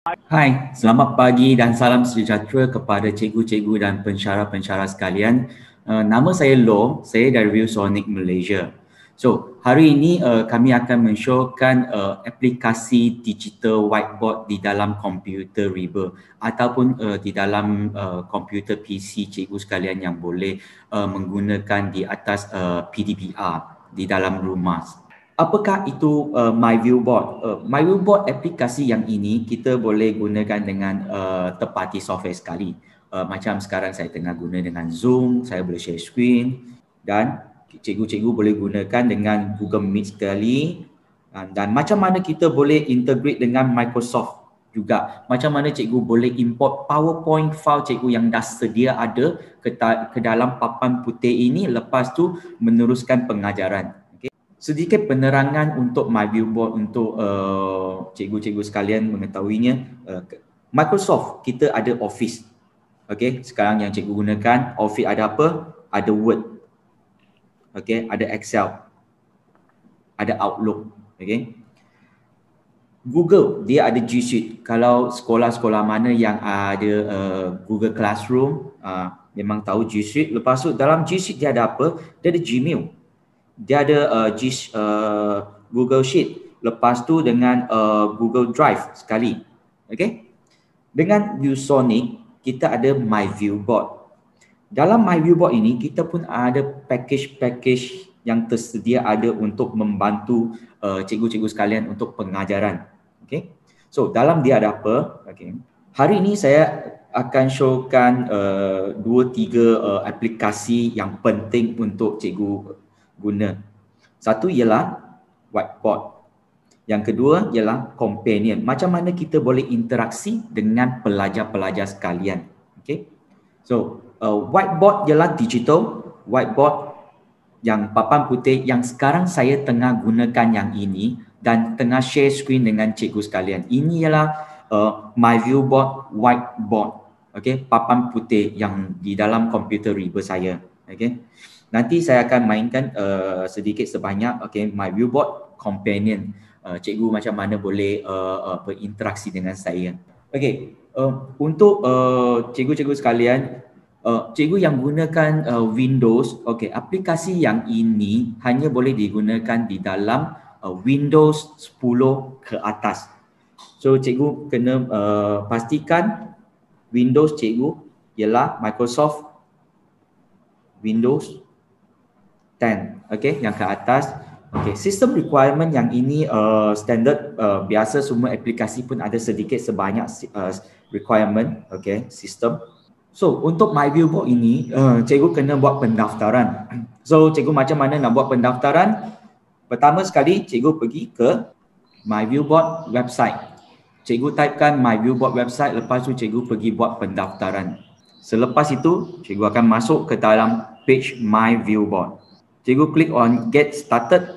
Hai, selamat pagi dan salam sejahtera kepada cikgu-cikgu dan pensyarah-pensyarah sekalian. Nama saya Loh, saya dari ViewSonic Malaysia. So, hari ini kami akan menshow-kan aplikasi digital whiteboard di dalam komputer Riba ataupun di dalam komputer PC cikgu sekalian yang boleh menggunakan di atas PDBR di dalam rumah. Apakah itu MyViewBoard? MyViewBoard aplikasi yang ini kita boleh gunakan dengan third party software sekali. Macam sekarang saya tengah guna dengan Zoom, saya boleh share screen dan cikgu-cikgu boleh gunakan dengan Google Meet sekali. Dan macam mana kita boleh integrate dengan Microsoft juga. Macam mana cikgu boleh import PowerPoint file cikgu yang dah sedia ada ke dalam papan putih ini, lepas tu meneruskan pengajaran. Sedikit penerangan untuk MyViewBoard untuk cikgu-cikgu sekalian mengetahuinya. Microsoft, kita ada Office. Okay, sekarang yang cikgu gunakan, Office ada apa? Ada Word. Okay, ada Excel. Ada Outlook. Okay. Google, dia ada G Suite. Kalau sekolah-sekolah mana yang ada Google Classroom, memang tahu G Suite. Lepas tu dalam G Suite dia ada apa? Dia ada Gmail. Dia ada Google Sheet, lepas tu dengan Google Drive sekali. Okay? Dengan ViewSonic, kita ada MyViewBoard. Dalam MyViewBoard ini, kita pun ada package-package yang tersedia ada untuk membantu cikgu-cikgu sekalian untuk pengajaran. Okay? So, dalam dia ada apa? Okay. Hari ini saya akan showkan 2-3 aplikasi yang penting untuk cikgu guna. Satu ialah whiteboard. Yang kedua ialah companion. Macam mana kita boleh interaksi dengan pelajar-pelajar sekalian. Okay. So, whiteboard ialah digital whiteboard yang papan putih yang sekarang saya tengah gunakan yang ini dan tengah share screen dengan cikgu sekalian. Ini ialah MyViewBoard whiteboard. Okay, papan putih yang di dalam komputer Riba saya. Okay. Nanti saya akan mainkan sedikit sebanyak MyViewBoard companion. Cikgu macam mana boleh berinteraksi dengan saya. Okey, untuk cikgu-cikgu sekalian, cikgu yang gunakan Windows, aplikasi yang ini hanya boleh digunakan di dalam Windows 10 ke atas. So cikgu kena pastikan Windows cikgu ialah Microsoft Windows 10, yang ke atas. Sistem requirement yang ini standard, biasa semua aplikasi pun ada sedikit sebanyak requirement, sistem. So untuk MyViewBoard ini, cikgu kena buat pendaftaran. So cikgu macam mana nak buat pendaftaran? Pertama sekali, cikgu pergi ke MyViewBoard website. Cikgu typekan MyViewBoard website, lepas tu cikgu pergi buat pendaftaran. Selepas itu, cikgu akan masuk ke dalam page MyViewBoard. Cikgu klik on Get Started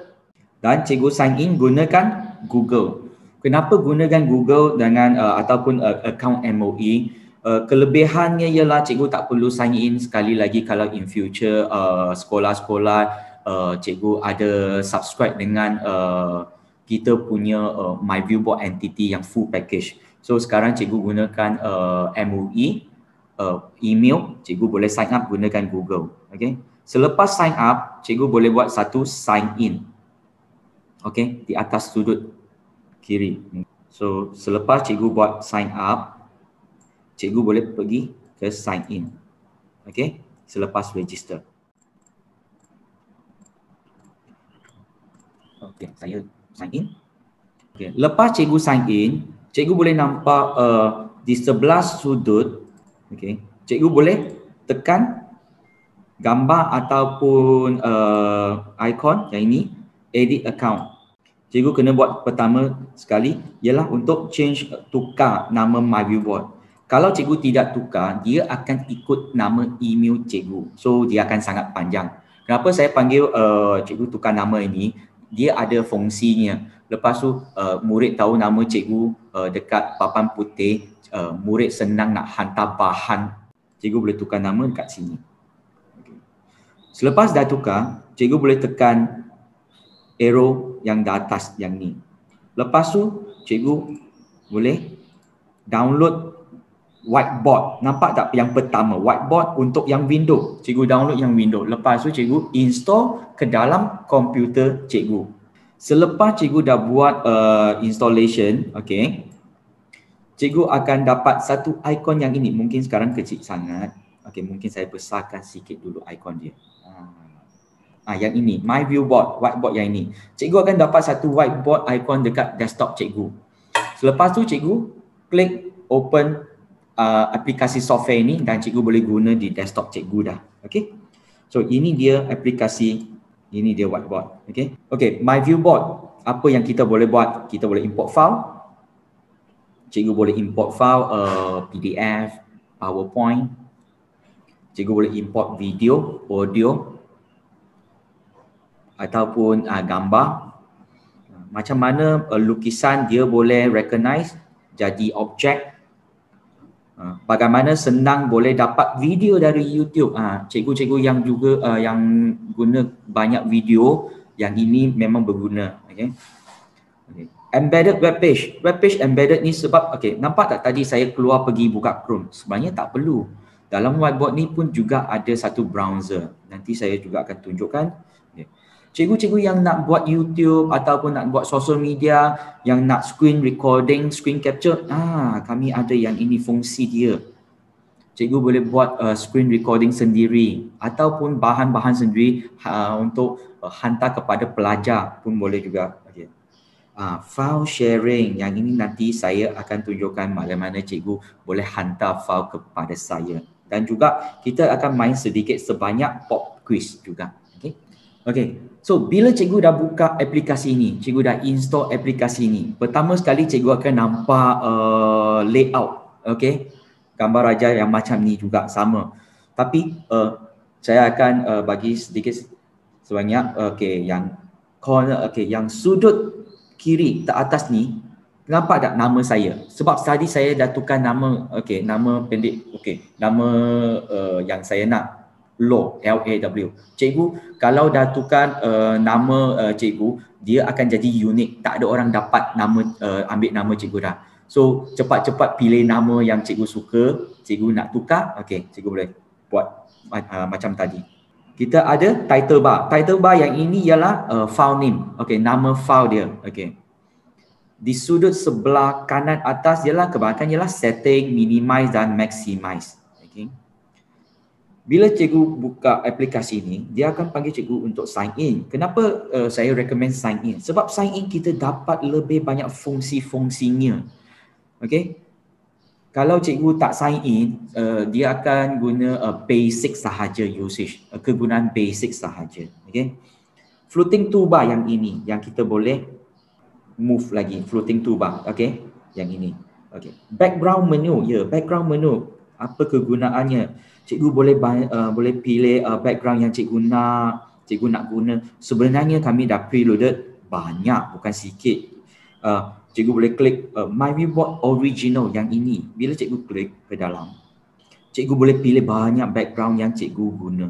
dan cikgu sign in gunakan Google. Kenapa gunakan Google dengan ataupun account MOE? Kelebihannya ialah cikgu tak perlu sign in sekali lagi kalau in future sekolah-sekolah cikgu ada subscribe dengan kita punya MyViewBoard entity yang full package. So sekarang cikgu gunakan MOE, email, cikgu boleh sign up gunakan Google. Okay. Selepas sign up, cikgu boleh buat satu sign in. Di atas sudut kiri. So selepas cikgu buat sign up, cikgu boleh pergi ke sign in. Selepas register. Saya sign in. Lepas cikgu sign in, cikgu boleh nampak di sebelah sudut, cikgu boleh tekan gambar ataupun ikon yang ini, edit account. Cikgu kena buat pertama sekali ialah untuk tukar nama MyViewBoard. Kalau cikgu tidak tukar, dia akan ikut nama email cikgu. So dia akan sangat panjang. Kenapa saya panggil cikgu tukar nama ini? Dia ada fungsinya. Lepas tu murid tahu nama cikgu dekat papan putih, murid senang nak hantar bahan. Cikgu boleh tukar nama dekat sini. Selepas dah tukar, cikgu boleh tekan arrow yang di atas yang ni. Lepas tu cikgu boleh download whiteboard. Nampak tak yang pertama? Whiteboard untuk yang window. Cikgu download yang window. Lepas tu cikgu install ke dalam komputer cikgu. Selepas cikgu dah buat installation, okay, cikgu akan dapat satu ikon yang ini. Mungkin sekarang kecil sangat. Okay, mungkin saya besarkan sikit dulu ikon dia. Yang ini, my viewboard, whiteboard yang ini. Cikgu akan dapat satu whiteboard icon dekat desktop cikgu. Selepas tu cikgu klik open aplikasi software ini dan cikgu boleh guna di desktop cikgu dah. Okay. So ini dia aplikasi, ini dia whiteboard. Okay. Okay, my viewboard. Apa yang kita boleh buat? Kita boleh import file. Cikgu boleh import file PDF, PowerPoint. Cikgu boleh import video, audio, ataupun gambar. Macam mana lukisan dia boleh recognize jadi objek. Bagaimana senang boleh dapat video dari YouTube. Cikgu-cikgu yang juga yang guna banyak video, yang ini memang berguna. Okay. Embedded web page. Web page embedded ni sebab, okay, nampak tak tadi saya keluar pergi buka Chrome? Sebenarnya tak perlu. Dalam whiteboard ni pun juga ada satu browser. Nanti saya juga akan tunjukkan. Okay. Cikgu-cikgu yang nak buat YouTube ataupun nak buat social media, yang nak screen recording, screen capture, kami ada yang ini fungsi dia. Cikgu boleh buat screen recording sendiri ataupun bahan-bahan sendiri untuk hantar kepada pelajar pun boleh juga. Okay. File sharing, yang ini nanti saya akan tunjukkan bagaimana cikgu boleh hantar file kepada saya. Dan juga kita akan main sedikit sebanyak pop quiz juga. Okay, so bila cikgu dah buka aplikasi ini, cikgu dah install aplikasi ini, pertama sekali cikgu akan nampak layout, okay, gambar raja yang macam ni juga sama. Tapi saya akan bagi sedikit sebanyak, okay, yang corner, okay, yang sudut kiri ke atas ni, nampak tak nama saya? Sebab tadi saya dah tukar nama, okay, nama pendek, okay, nama yang saya nak. Law, L-A-W. Cikgu, kalau dah tukar nama cikgu, dia akan jadi unik. Tak ada orang dapat nama ambil nama cikgu dah. So, cepat-cepat pilih nama yang cikgu suka. Cikgu nak tukar, okay, cikgu boleh buat macam tadi. Kita ada title bar. Title bar yang ini ialah file name. Okay, nama file dia. Okay. Di sudut sebelah kanan atas kebanyakan ialah setting, minimize dan maximize. Okay. Bila cikgu buka aplikasi ini, dia akan panggil cikgu untuk sign in. Kenapa saya recommend sign in? Sebab sign in kita dapat lebih banyak fungsi-fungsinya. Okay? Kalau cikgu tak sign in, dia akan guna basic sahaja usage. Kegunaan basic sahaja. Okay? Floating toolbar yang ini, yang kita boleh move lagi. Floating toolbar. Okay? Yang ini. Okay. Background menu. Ya, background menu. Apa kegunaannya? Cikgu boleh pilih background yang cikgu nak guna. Sebenarnya kami dah preloaded banyak, bukan sikit. Cikgu boleh klik My Viewboard Original yang ini. Bila cikgu klik ke dalam, cikgu boleh pilih banyak background yang cikgu guna.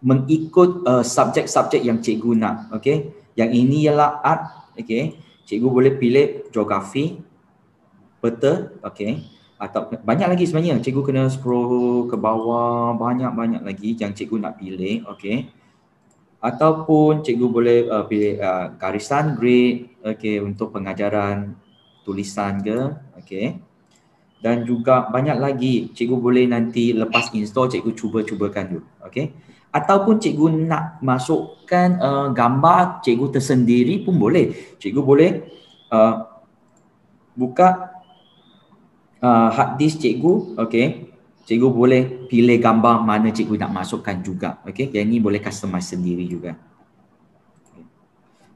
Mengikut subjek-subjek yang cikgu nak. Okay? Yang ini ialah art. Okay? Cikgu boleh pilih geografi, peta. Okay? Atau banyak lagi sebenarnya, cikgu kena scroll ke bawah, banyak-banyak lagi yang cikgu nak pilih. Okay. Ataupun cikgu boleh pilih garisan grid, okay, untuk pengajaran tulisan ke. Okay. Dan juga banyak lagi, cikgu boleh nanti lepas install cikgu cuba-cubakan dulu. Okay. Ataupun cikgu nak masukkan gambar cikgu tersendiri pun boleh. Cikgu boleh buka hard disk cikgu, okay. Cikgu boleh pilih gambar mana cikgu nak masukkan juga, okay. Yang ini boleh customize sendiri juga.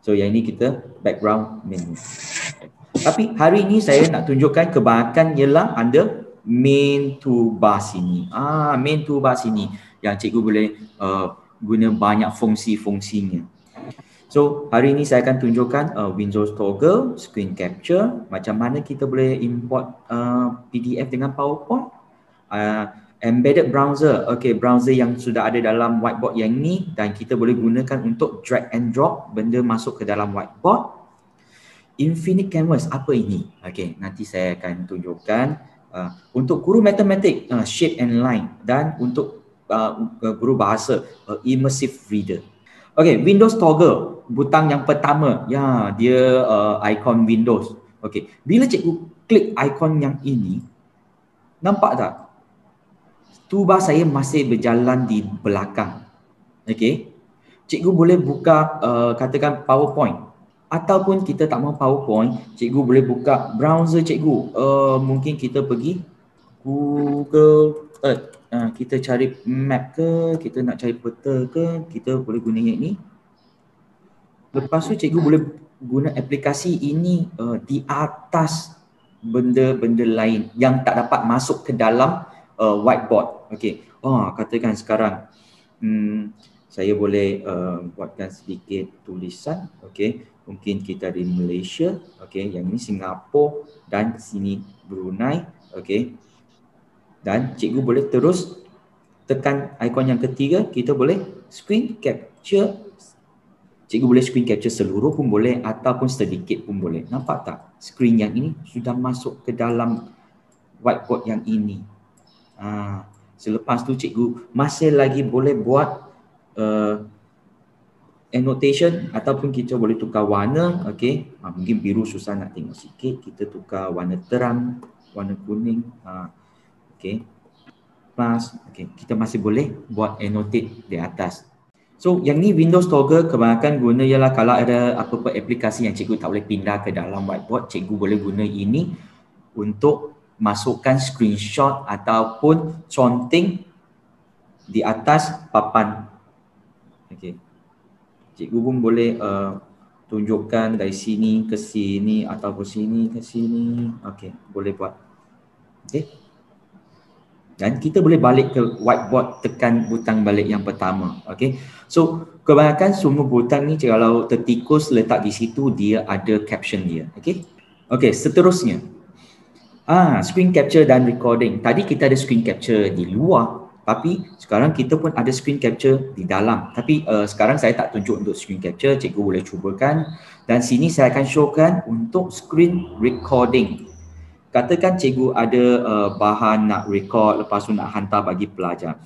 So yang ini kita background menu. Okay. Tapi hari ini saya nak tunjukkan kebanyakan ialah under main toolbar sini. Main toolbar sini yang cikgu boleh guna banyak fungsi-fungsinya. So hari ini saya akan tunjukkan Windows Toggle, Screen Capture, macam mana kita boleh import PDF dengan PowerPoint, Embedded Browser, okay, browser yang sudah ada dalam whiteboard yang ini dan kita boleh gunakan untuk drag and drop benda masuk ke dalam whiteboard. infinite canvas, apa ini? Okey, nanti saya akan tunjukkan untuk guru matematik, shape and line, dan untuk guru bahasa, immersive reader. Okey, Windows toggle, butang yang pertama, ya, dia ikon Windows. Okey, bila cikgu klik ikon yang ini, nampak tak? Toolbar saya masih berjalan di belakang. Okey. Cikgu boleh buka katakan PowerPoint, ataupun kita tak mahu PowerPoint, cikgu boleh buka browser cikgu. Mungkin kita pergi Google Earth. Kita cari map ke, kita nak cari peta ke, kita boleh guna yang ini. Lepas tu cikgu boleh guna aplikasi ini di atas benda-benda lain yang tak dapat masuk ke dalam whiteboard. Okey. Katakan sekarang saya boleh buatkan sedikit tulisan. Okey. Mungkin kita di Malaysia, okey, yang ini Singapura dan sini Brunei, okey. Dan cikgu boleh terus tekan ikon yang ketiga, kita boleh screen capture. Cikgu boleh screen capture seluruh pun boleh ataupun sedikit pun boleh. Nampak tak? Screen yang ini sudah masuk ke dalam whiteboard yang ini. Selepas tu cikgu masih lagi boleh buat annotation ataupun kita boleh tukar warna. Okey, mungkin biru susah nak tengok sikit, kita tukar warna terang, warna kuning. Okey, plus. Okey, kita masih boleh buat annotate di atas. So yang ni Windows toggle kebanyakan guna ialah kalau ada apa-apa aplikasi yang cikgu tak boleh pindah ke dalam whiteboard, cikgu boleh guna ini untuk masukkan screenshot ataupun counting di atas papan. Okey. Cikgu pun boleh tunjukkan dari sini ke sini ataupun sini ke sini. Okey, boleh buat. Okey. Dan kita boleh balik ke whiteboard, tekan butang balik yang pertama. Okey. So, kebanyakan semua butang ni kalau tertikus letak di situ, dia ada caption dia. Okey. Okey, seterusnya. Screen capture dan recording. Tadi kita ada screen capture di luar, tapi sekarang kita pun ada screen capture di dalam. Tapi sekarang saya tak tunjuk untuk screen capture, cikgu boleh cubakan. Dan sini saya akan showkan untuk screen recording. Katakan cikgu ada bahan nak record, lepas tu nak hantar bagi pelajar.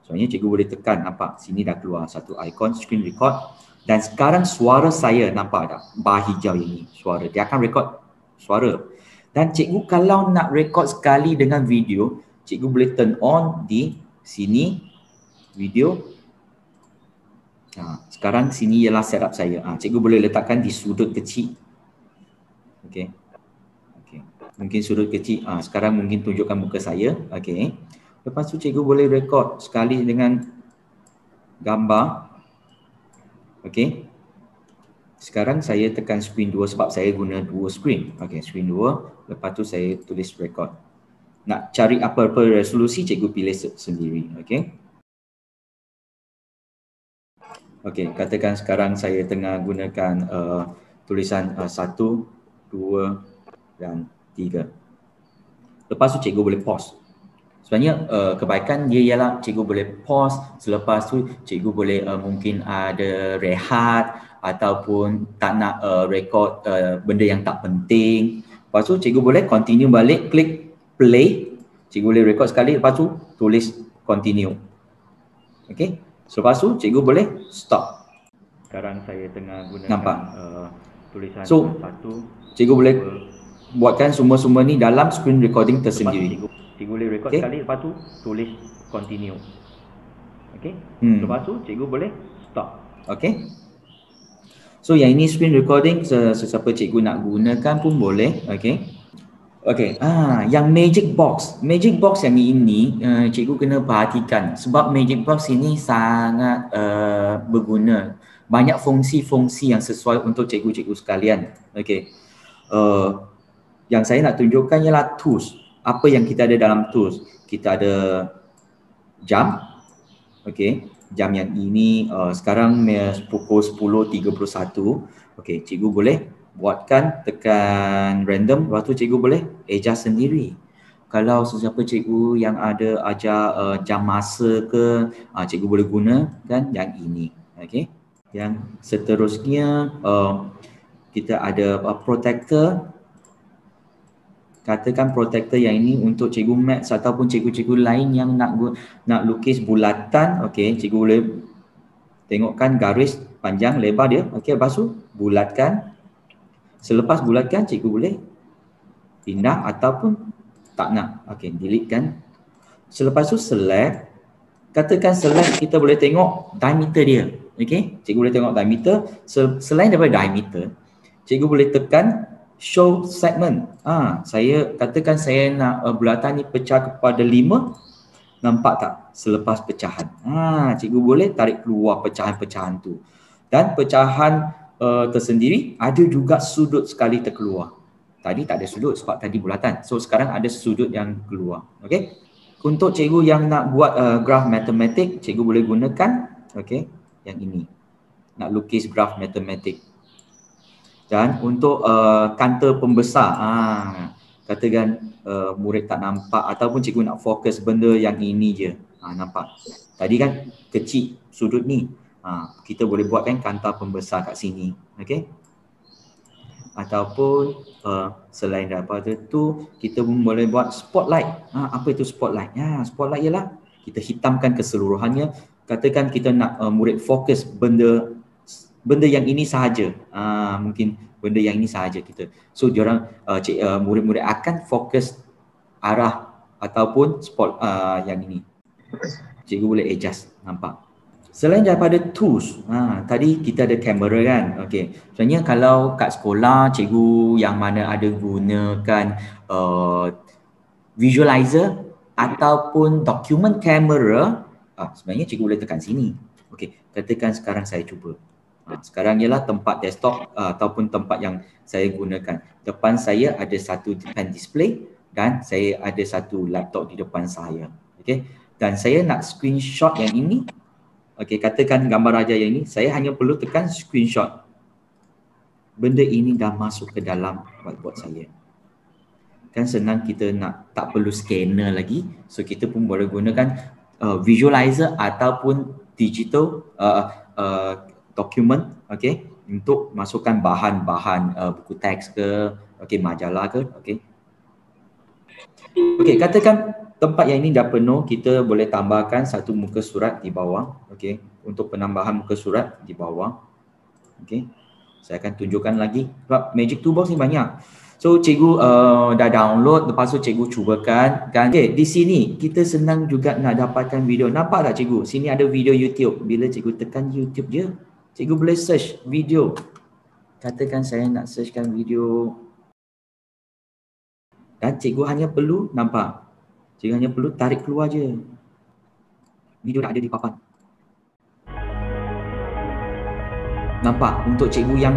Soalnya cikgu boleh tekan, nampak sini dah keluar satu ikon screen record. Dan sekarang suara saya nampak tak? Bar hijau ini suara, dia akan record suara. Dan cikgu kalau nak record sekali dengan video, cikgu boleh turn on di sini video. Sekarang sini ialah setup saya. Cikgu boleh letakkan di sudut kecil. Okey. Mungkin sudut kecil. Sekarang mungkin tunjukkan muka saya. Okey. Lepas tu cikgu boleh record sekali dengan gambar. Okey. Sekarang saya tekan screen 2 sebab saya guna 2 screen. Okey, screen 2. Lepas tu saya tulis record. Nak cari apa-apa resolusi, cikgu pilih sendiri. Okey. Okey, katakan sekarang saya tengah gunakan tulisan 1, 2 dan 3. Lepas tu cikgu boleh pause. Sebenarnya kebaikan dia ialah cikgu boleh pause, selepas tu cikgu boleh mungkin ada rehat ataupun tak nak record benda yang tak penting. Lepas tu cikgu boleh continue balik, klik play. Cikgu boleh record sekali, lepas tu tulis continue. Okey. Selepas tu cikgu boleh stop. Sekarang saya tengah gunakan nampak tulisan satu. Cikgu boleh buatkan semua-semua ni dalam screen recording tersendiri. Cikgu boleh record sekali, lepas tu tulis continue. Okey. Lepas tu cikgu boleh stop. Okey. So yang ini screen recording, sesiapa cikgu nak gunakan pun boleh. Okey. Okey. Yang magic box. Magic box yang ini cikgu kena perhatikan sebab magic box ini sangat berguna. Banyak fungsi-fungsi yang sesuai untuk cikgu-cikgu sekalian. Okey. Yang saya nak tunjukkan ialah tools. Apa yang kita ada dalam tools? Kita ada jam. Okey, jam yang ini sekarang pukul 10.31. Okey, cikgu boleh buatkan, tekan random, lepas tu cikgu boleh adjust sendiri. Kalau sesiapa cikgu yang ada ajar jam masa ke, cikgu boleh gunakan yang ini. Okey. Yang seterusnya kita ada protector. Katakan protector yang ini untuk cikgu maths ataupun cikgu-cikgu lain yang nak lukis bulatan. Okey, cikgu boleh tengokkan garis panjang lebar dia. Okey, lepas tu bulatkan. Selepas bulatkan, cikgu boleh pindah ataupun tak nak. Okey, delete kan. Selepas tu select. Katakan select, kita boleh tengok diameter dia. Okey, cikgu boleh tengok diameter. Selain daripada diameter, cikgu boleh tekan show segment. Saya katakan saya nak bulatan ni pecah kepada 5. Nampak tak selepas pecahan? Cikgu boleh tarik keluar pecahan-pecahan tu. Dan pecahan tersendiri ada juga sudut sekali terkeluar. Tadi tak ada sudut sebab tadi bulatan. So sekarang ada sudut yang keluar. Okey. Untuk cikgu yang nak buat graf matematik, cikgu boleh gunakan yang ini. Nak lukis graf matematik. Dan untuk kantor pembesar, katakan murid tak nampak ataupun cikgu nak fokus benda yang ini je. Nampak. Tadi kan kecil sudut ni. Kita boleh buatkan kantor pembesar kat sini. Okey. Ataupun selain daripada tu, kita pun boleh buat spotlight. Apa itu spotlight? Spotlight ialah kita hitamkan keseluruhannya. Katakan kita nak murid fokus benda yang ini sahaja. Mungkin benda yang ini sahaja kita. So diorang murid-murid akan fokus arah ataupun spot yang ini. Cikgu boleh adjust, nampak. Selain daripada tools, tadi kita ada kamera kan. Okey. Sebenarnya kalau kat sekolah cikgu yang mana ada gunakan visualizer ataupun document camera, sebenarnya cikgu boleh tekan sini. Okey, katakan sekarang saya cuba. Sekarang ialah tempat desktop ataupun tempat yang saya gunakan. Depan saya ada satu pen display dan saya ada satu laptop di depan saya. Okey. Dan saya nak screenshot yang ini. Okey, katakan gambar raja yang ini, saya hanya perlu tekan screenshot. Benda ini dah masuk ke dalam whiteboard saya. Kan senang, kita nak tak perlu scanner lagi. So kita pun boleh gunakan visualizer ataupun digital document, okey, untuk masukkan bahan-bahan buku teks ke, okey, majalah ke, okey. Okey, katakan tempat yang ini dah penuh, kita boleh tambahkan satu muka surat di bawah, okey, untuk penambahan muka surat di bawah. Okey. Saya akan tunjukkan lagi sebab Magic Toolbox ni banyak. So cikgu dah download, lepas tu cikgu cubakan kan. Okey, di sini kita senang juga nak dapatkan video. Nampak tak cikgu? Sini ada video YouTube. Bila cikgu tekan YouTube je, cikgu boleh search video. Katakan saya nak searchkan video. Dan cikgu hanya perlu, nampak? Cikgu hanya perlu tarik keluar je. Video dah ada di papan. Nampak? Untuk cikgu yang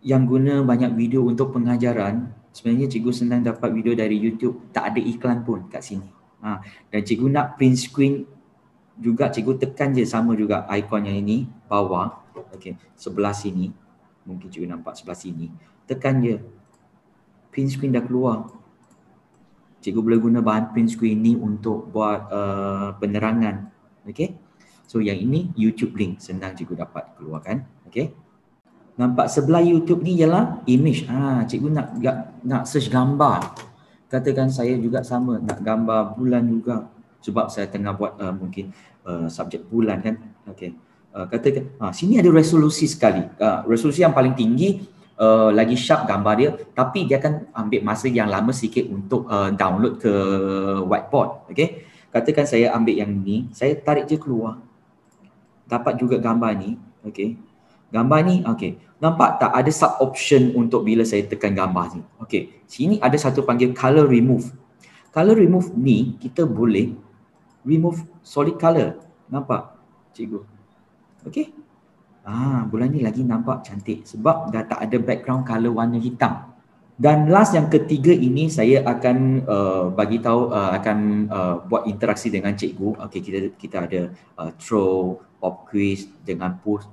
yang guna banyak video untuk pengajaran, sebenarnya cikgu senang dapat video dari YouTube. Tak ada iklan pun kat sini. Dan cikgu nak print screen juga, cikgu tekan je sama juga ikon yang ini, bawah. Okey, sebelah sini. Mungkin cikgu nampak sebelah sini. Tekan je. Print screen dah keluar. Cikgu boleh guna bahan print screen ni untuk buat penerangan. Okey. So yang ini YouTube link, senang cikgu dapat keluarkan. Okey. Nampak sebelah YouTube ni ialah image. Cikgu nak search gambar. Katakan saya juga sama, nak gambar bulan juga. Sebab saya tengah buat mungkin subjek bulan kan. Okey. Katakan sini ada resolusi sekali. Resolusi yang paling tinggi, lagi sharp gambar dia, tapi dia akan ambil masa yang lama sikit untuk download ke whiteboard. Okey. Katakan saya ambil yang ni, saya tarik je keluar. Dapat juga gambar ni. Okey. Gambar ni, okey. Nampak tak ada sub option untuk bila saya tekan gambar ni. Okey. Sini ada satu panggil color remove. Color remove ni kita boleh remove solid color. Nampak cikgu? Okey. Bulan ni lagi nampak cantik sebab dah tak ada background color warna hitam. Dan last yang ketiga ini saya akan bagi tahu akan buat interaksi dengan cikgu. Okey, kita ada throw, pop quiz dengan push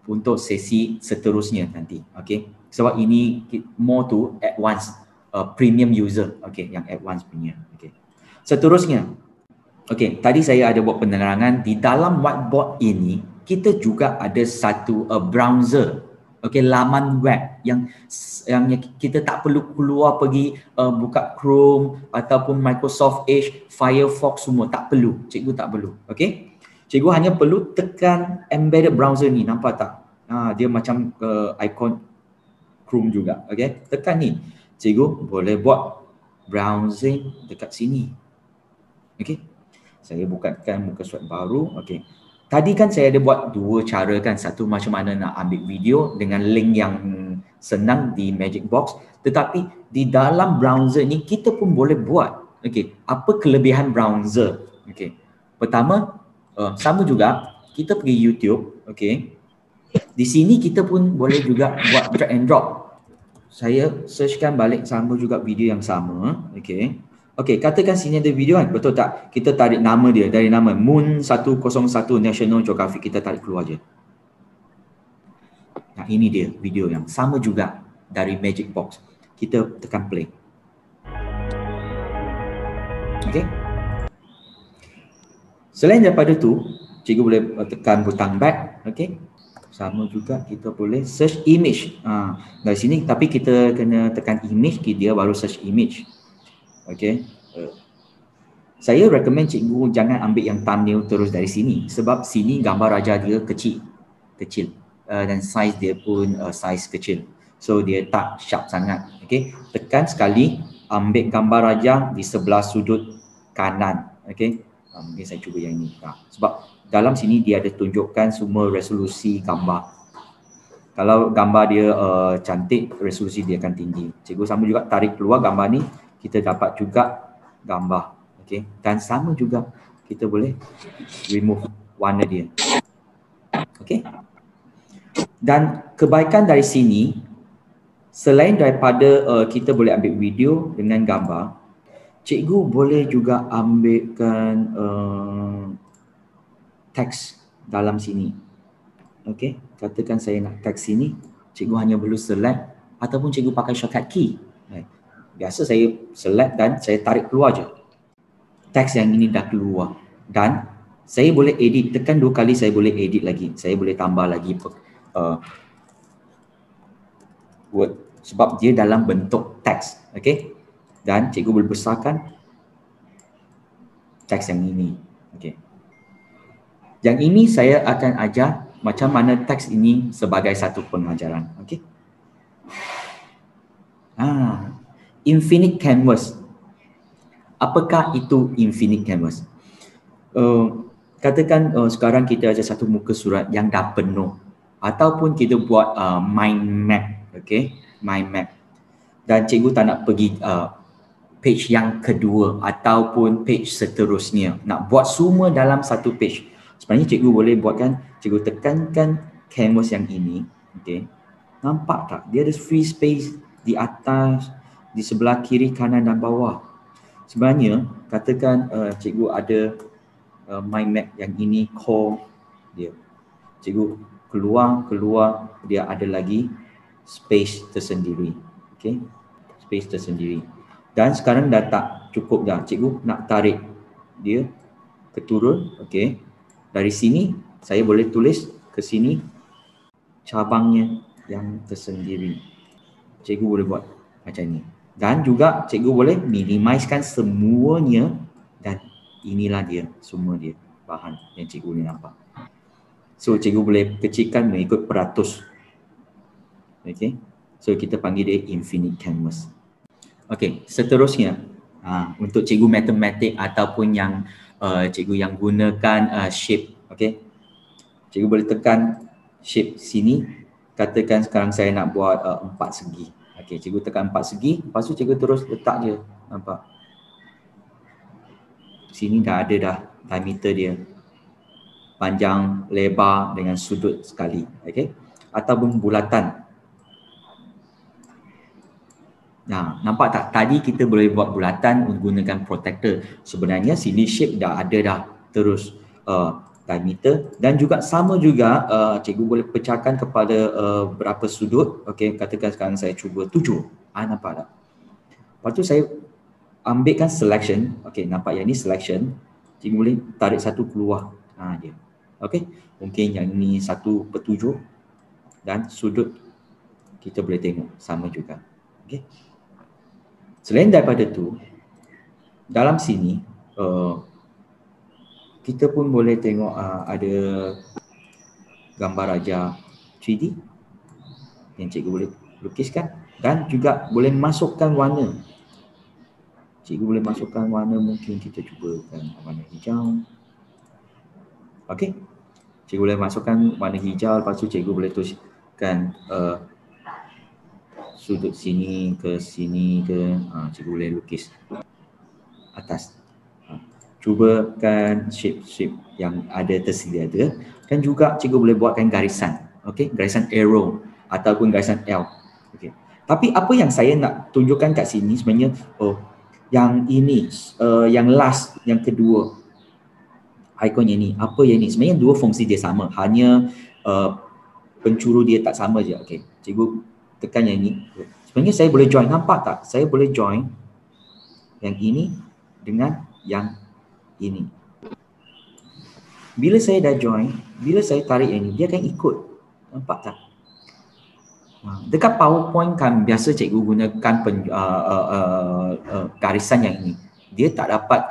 untuk sesi seterusnya nanti. Okey. Sebab ini more to advanced premium user. Okey, yang advanced punya. Okey. Seterusnya. Okey, tadi saya ada buat penerangan di dalam whiteboard ini. Kita juga ada satu browser. Okey, laman web yang kita tak perlu keluar pergi buka Chrome ataupun Microsoft Edge, Firefox, semua tak perlu. Cikgu tak perlu. Okey. Cikgu hanya perlu tekan embedded browser ni, nampak tak? Dia macam ikon Chrome juga. Okey. Tekan ni. Cikgu boleh buat browsing dekat sini. Okey. Saya bukakan muka surat baru. Okey. Tadi kan saya ada buat dua cara kan. Satu macam mana nak ambil video dengan link yang senang di Magic Box. Tetapi di dalam browser ni kita pun boleh buat. Okey, apa kelebihan browser? Okey. Pertama, sama juga kita pergi YouTube, okey. Di sini kita pun boleh juga buat drag and drop. Saya searchkan balik sama juga video yang sama, okey. Okey, katakan sini ada video kan, betul tak? Kita tarik nama dia, dari nama Moon 101 National Geographic, kita tarik keluar je. Nah, ini dia video yang sama juga dari Magic Box. Kita tekan play. Okey. Selain daripada tu, cikgu boleh tekan butang back, okey. Sama juga kita boleh search image. Dari sini tapi kita kena tekan image, dia baru search image. Okey. Saya recommend cikgu jangan ambil yang thumbnail terus dari sini sebab sini gambar raja dia kecil. Dan size dia pun size kecil. So dia tak sharp sangat. Okey. Tekan sekali, ambil gambar raja di sebelah sudut kanan. Okey. Mungkin saya cuba yang ini. Sebab dalam sini dia ada tunjukkan semua resolusi gambar. Kalau gambar dia cantik, resolusi dia akan tinggi. Cikgu sama juga tarik keluar gambar ni, kita dapat juga gambar. Okey. Dan sama juga kita boleh remove warna dia. Okey. Dan kebaikan dari sini, selain daripada kita boleh ambil video dengan gambar, cikgu boleh juga ambilkan teks dalam sini. Okey, katakan saya nak teks sini, cikgu hanya perlu select ataupun cikgu pakai shortcut key. Biasa saya select dan saya tarik keluar je. Teks yang ini dah keluar dan saya boleh edit, tekan 2 kali saya boleh edit lagi. Saya boleh tambah lagi word sebab dia dalam bentuk teks. Okey. Dan cikgu boleh besarkan teks yang ini. Okey. Yang ini saya akan ajar macam mana teks ini sebagai satu pengajaran. Okey. Infinite canvas. Apakah itu infinite canvas? Katakan sekarang kita ada satu muka surat yang dah penuh ataupun kita buat mind map. Okey, mind map. Dan cikgu tak nak pergi page yang kedua ataupun page seterusnya. Nak buat semua dalam satu page. Sebenarnya cikgu boleh buatkan, cikgu tekankan canvas yang ini. Okey. Nampak tak? Dia ada free space di atas, di sebelah kiri, kanan dan bawah. Sebenarnya katakan cikgu ada mind map yang ini core dia. Cikgu keluar dia ada lagi space tersendiri. Okey. Space tersendiri. Dan sekarang dah tak cukup dah. Cikgu nak tarik dia ke turun. Okey. Dari sini saya boleh tulis ke sini cabangnya yang tersendiri. Cikgu boleh buat macam ni. Dan juga cikgu boleh minimizekan semuanya dan inilah dia, semua dia bahan yang cikgu ni nampak. So cikgu boleh kecilkan mengikut peratus. Okey. So kita panggil dia infinite canvas. Okey, seterusnya untuk cikgu matematik ataupun yang cikgu yang gunakan shape. Okey. Cikgu boleh tekan shape sini. Katakan sekarang saya nak buat 4 segi. Okey, cikgu tekan 4 segi, lepas tu cikgu terus letak je. Nampak? Sini dah ada dah diameter dia. Panjang, lebar dengan sudut sekali. Okey. Ataupun bulatan. Nah, nampak tak? Tadi kita boleh buat bulatan menggunakan protector. Sebenarnya sini shape dah ada dah terus diameter dan juga sama juga cikgu boleh pecahkan kepada berapa sudut. Okey, katakan sekarang saya cuba 7. Nampak tak? Lepas tu saya ambilkan selection. Okey, nampak yang ni selection. Cikgu boleh tarik satu keluar. Dia. Okey, mungkin yang ni 1/7 dan sudut kita boleh tengok sama juga. Okay. Selain daripada tu, dalam sini kita pun boleh tengok ada gambar raja 3D yang cikgu boleh lukiskan dan juga boleh masukkan warna. Cikgu boleh masukkan warna, mungkin kita cubakan warna hijau. Okey. Cikgu boleh masukkan warna hijau, lepas tu cikgu boleh tuliskan sudut sini ke sini ke, cikgu boleh lukis atas. Cubakan shape-shape yang ada tersedia ada, dan juga cikgu boleh buatkan garisan, okey, garisan arrow ataupun garisan L. Okey. Tapi apa yang saya nak tunjukkan kat sini sebenarnya, yang ini, yang last, yang kedua, ikon yang ni, apa yang ni? Sebenarnya dua fungsi dia sama, hanya pencuru dia tak sama je. Okey, cikgu tekan yang ni. Sebenarnya saya boleh join, nampak tak? Saya boleh join yang ini dengan yang ini. Bila saya dah join, bila saya tarik yang ni, dia akan ikut. Nampak tak? Dekat PowerPoint kan biasa cikgu gunakan garisan yang ini. Dia tak dapat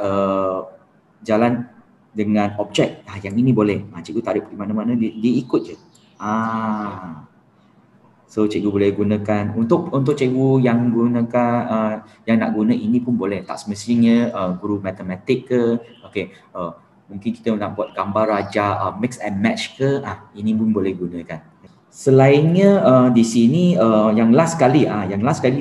jalan dengan objek. Yang ini boleh. Cikgu tarik di mana-mana, dia ikut je. So cikgu boleh gunakan untuk cikgu yang gunakan yang nak guna ini pun boleh. Tak semestinya guru matematik ke. Okey, mungkin kita nak buat gambar raja mix and match ke, ini pun boleh gunakan. Selainnya di sini yang last kali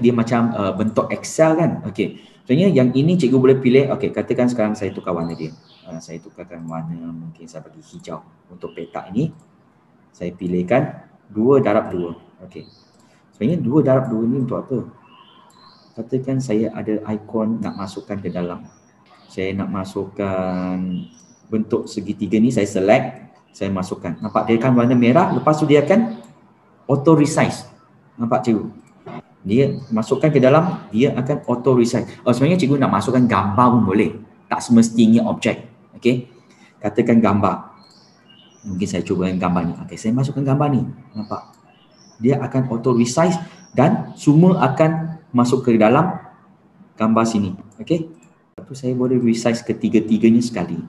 dia macam bentuk Excel kan. Okey. Sebenarnya yang ini cikgu boleh pilih. Okey, katakan sekarang saya tukar warna dia. Saya tukarkan warna, mungkin saya bagi hijau untuk petak ini. Saya pilihkan 2/2. Okey. Sebenarnya 2/2 ni untuk apa? Katakan saya ada ikon nak masukkan ke dalam. Saya nak masukkan bentuk segitiga ni, saya select, saya masukkan. Nampak dia akan warna merah, lepas tu dia akan auto resize. Nampak cikgu? Dia masukkan ke dalam, dia akan auto resize. Sebenarnya cikgu nak masukkan gambar pun boleh. Tak semestinya objek. Okey. Katakan gambar. Mungkin saya cuba gambar ni. Okey, saya masukkan gambar ni. Nampak? Dia akan auto resize dan semua akan masuk ke dalam gambar sini. Okey. Lepas tu saya boleh resize ketiga-tiganya sekali.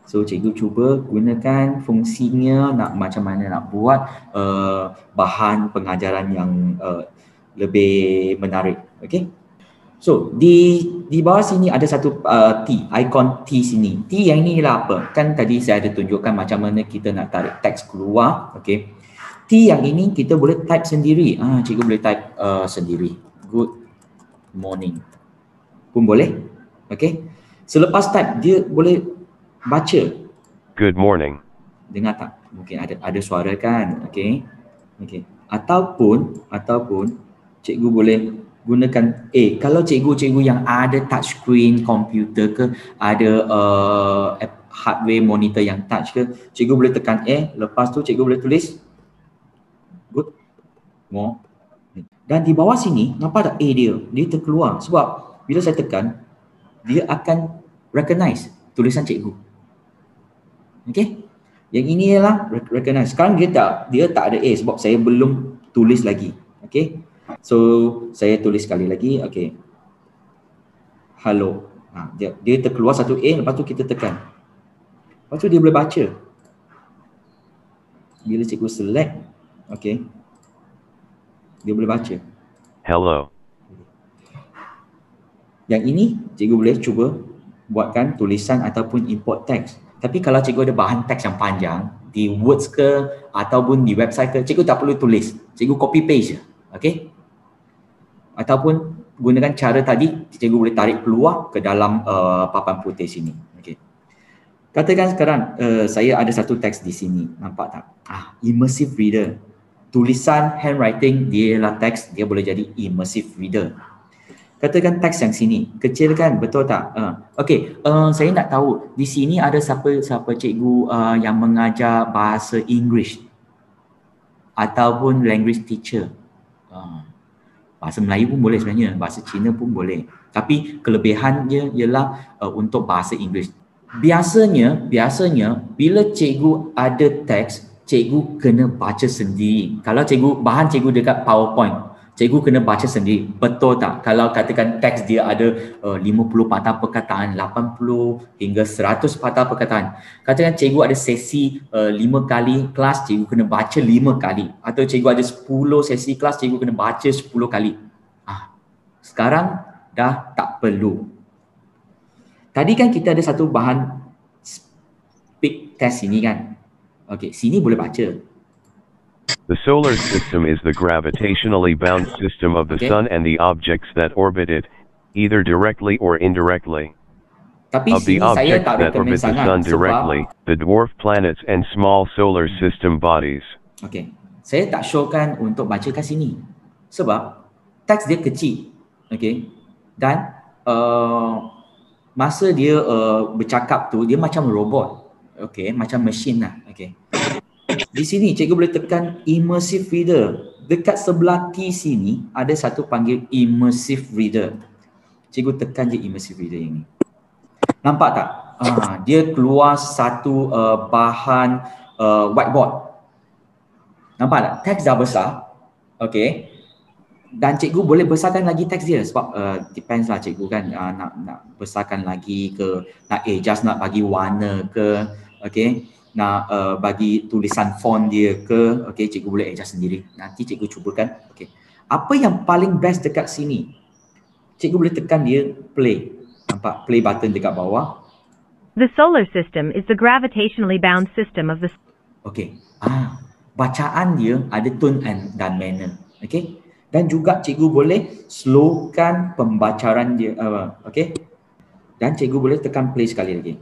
So cikgu cuba gunakan fungsinya nak macam mana nak buat bahan pengajaran yang lebih menarik. Okey. So di bawah sini ada satu T, ikon T sini. T yang ini lah apa? Kan tadi saya ada tunjukkan macam mana kita nak tarik teks keluar. Okey. T yang ini kita boleh type sendiri. Cikgu boleh type sendiri. Good morning pun boleh. Okey. Selepas type dia boleh baca. Good morning. Dengar tak? Mungkin ada suara kan? Okey. Okey. Ataupun cikgu boleh gunakan kalau cikgu-cikgu yang ada touch screen komputer ke, ada hardware monitor yang touch ke, cikgu boleh tekan lepas tu cikgu boleh tulis good morning. Dan di bawah sini nampak tak dia terkeluar sebab bila saya tekan dia akan recognize tulisan cikgu. Okey. Yang ini ialah recognize. Sekarang dia tak ada sebab saya belum tulis lagi. Okey. So saya tulis sekali lagi. Okey. Hello. Dia terkeluar satu lepas tu kita tekan. Lepas tu dia boleh baca. Bila cikgu select, okey, dia boleh baca. Hello. Yang ini cikgu boleh cuba buatkan tulisan ataupun import teks. Tapi kalau cikgu ada bahan teks yang panjang di Words ke ataupun di website ke, cikgu tak perlu tulis. Cikgu copy paste je. Okey? Ataupun gunakan cara tadi, cikgu boleh tarik keluar ke dalam papan putih sini. Okey. Katakan sekarang saya ada satu teks di sini. Nampak tak? Immersive reader. Tulisan handwriting dia ialah teks, dia boleh jadi immersive reader. Katakan teks yang sini, kecil kan, betul tak? Okey, saya nak tahu di sini ada siapa cikgu yang mengajar bahasa English ataupun language teacher. Bahasa Melayu pun boleh sebenarnya, bahasa Cina pun boleh. Tapi kelebihannya ialah untuk bahasa English. Biasanya bila cikgu ada teks, cikgu kena baca sendiri. Kalau bahan cikgu dekat PowerPoint, cikgu kena baca sendiri. Betul tak? Kalau katakan teks dia ada 50 patah perkataan, 80 hingga 100 patah perkataan. Katakan cikgu ada sesi 5 kali kelas, cikgu kena baca 5 kali. Atau cikgu ada 10 sesi kelas, cikgu kena baca 10 kali. Sekarang dah tak perlu. Tadi kan kita ada satu bahan speed test ini kan. Okey, sini boleh baca. The solar system is the gravitationally bound system of the sun and the objects that orbit it, either directly or indirectly. Tapi Of the sini saya objects tak that recommend orbit the sangat sun sebab directly, the dwarf planets and small solar system bodies. okey, saya tak showkan untuk baca kat sini. Sebab teks dia kecil. Okey. Dan masa dia bercakap tu dia macam robot. Okey, macam mesin lah. Okey. Di sini cikgu boleh tekan immersive reader. Dekat sebelah T sini ada satu panggil immersive reader. Cikgu tekan je immersive reader yang ni. Nampak tak? Dia keluar satu bahan whiteboard. Nampak tak? Teks dah besar. Okey. Dan cikgu boleh besarkan lagi teks dia sebab depends lah cikgu kan nak besarkan lagi ke, nak adjust, nak bagi warna ke, okey, nak bagi tulisan font dia ke, okey, cikgu boleh adjust sendiri. Nanti cikgu cubakan. Okey. Apa yang paling best dekat sini? Cikgu boleh tekan dia play. Nampak play button dekat bawah. The solar system is the gravitationally bound system of the... Okey. Bacaan dia ada tone dan manner. Okey. Dan juga cikgu boleh slowkan pembacaan dia. Okey. Dan cikgu boleh tekan play sekali lagi.